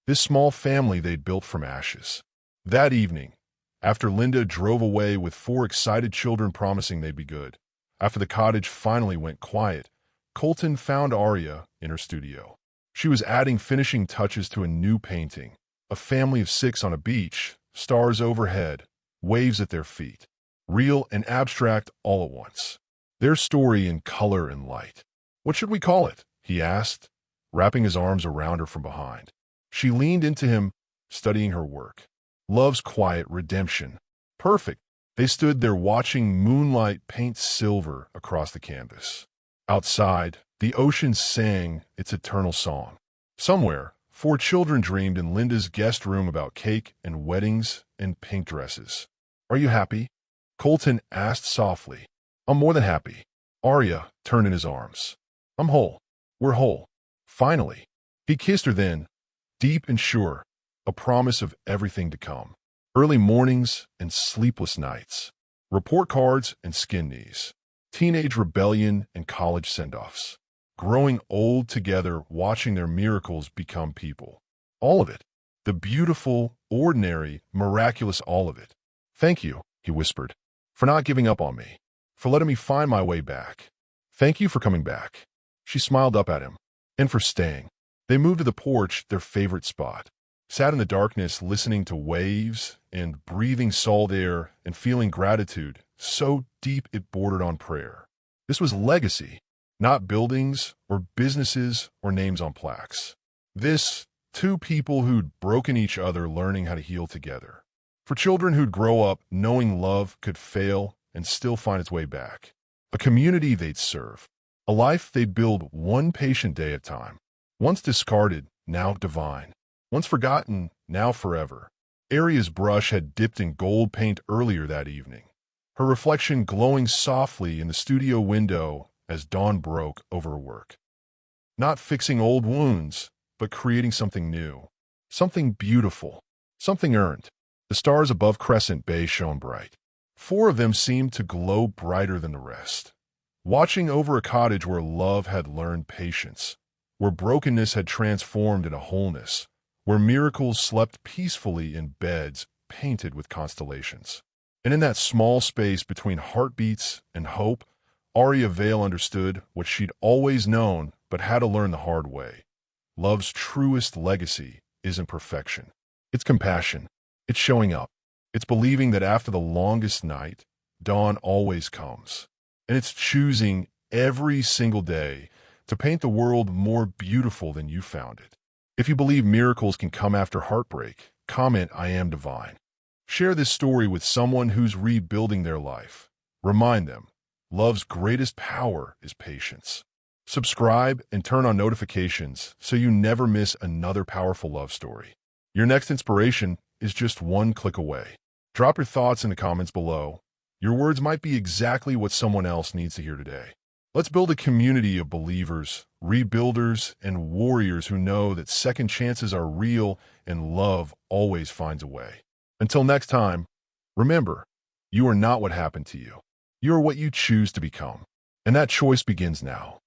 this small family they'd built from ashes. That evening, after Linda drove away with 4 excited children promising they'd be good, after the cottage finally went quiet, Colton found Arya in her studio. She was adding finishing touches to a new painting, a family of 6 on a beach, stars overhead, waves at their feet, real and abstract all at once. Their story in color and light. "What should we call it?" he asked, wrapping his arms around her from behind. She leaned into him, studying her work. "Love's quiet redemption." Perfect. They stood there watching moonlight paint silver across the canvas. Outside, the ocean sang its eternal song. Somewhere, 4 children dreamed in Linda's guest room about cake and weddings and pink dresses. "Are you happy?" Colton asked softly. "I'm more than happy." Arya turned in his arms. "I'm whole. We're whole." Finally, he kissed her then, deep and sure, a promise of everything to come. Early mornings and sleepless nights, report cards and skin knees, teenage rebellion and college send-offs, growing old together, watching their miracles become people. All of it. The beautiful, ordinary, miraculous all of it. "Thank you," he whispered, "for not giving up on me, for letting me find my way back. Thank you for coming back." She smiled up at him. "And for staying." They moved to the porch, their favorite spot, sat in the darkness listening to waves and breathing salt air and feeling gratitude so deep it bordered on prayer. This was legacy, not buildings or businesses or names on plaques. This, 2 people who'd broken each other learning how to heal together. For children who'd grow up knowing love could fail and still find its way back. A community they'd serve. A life they'd build one patient day at a time. Once discarded, now divine. Once forgotten, now forever. Arya's brush had dipped in gold paint earlier that evening, her reflection glowing softly in the studio window as dawn broke over her work. Not fixing old wounds, but creating something new. Something beautiful. Something earned. The stars above Crescent Bay shone bright. 4 of them seemed to glow brighter than the rest. Watching over a cottage where love had learned patience, where brokenness had transformed into wholeness, where miracles slept peacefully in beds painted with constellations. And in that small space between heartbeats and hope, Arya Vale understood what she'd always known but had to learn the hard way. Love's truest legacy isn't perfection. It's compassion. It's showing up. It's believing that after the longest night, dawn always comes. And it's choosing every single day to paint the world more beautiful than you found it. If you believe miracles can come after heartbreak, comment "I am divine." Share this story with someone who's rebuilding their life. Remind them, love's greatest power is patience. Subscribe and turn on notifications so you never miss another powerful love story. Your next inspiration is just one click away. Drop your thoughts in the comments below. Your words might be exactly what someone else needs to hear today. Let's build a community of believers, rebuilders, and warriors who know that second chances are real and love always finds a way. Until next time, remember, you are not what happened to you. You are what you choose to become. And that choice begins now.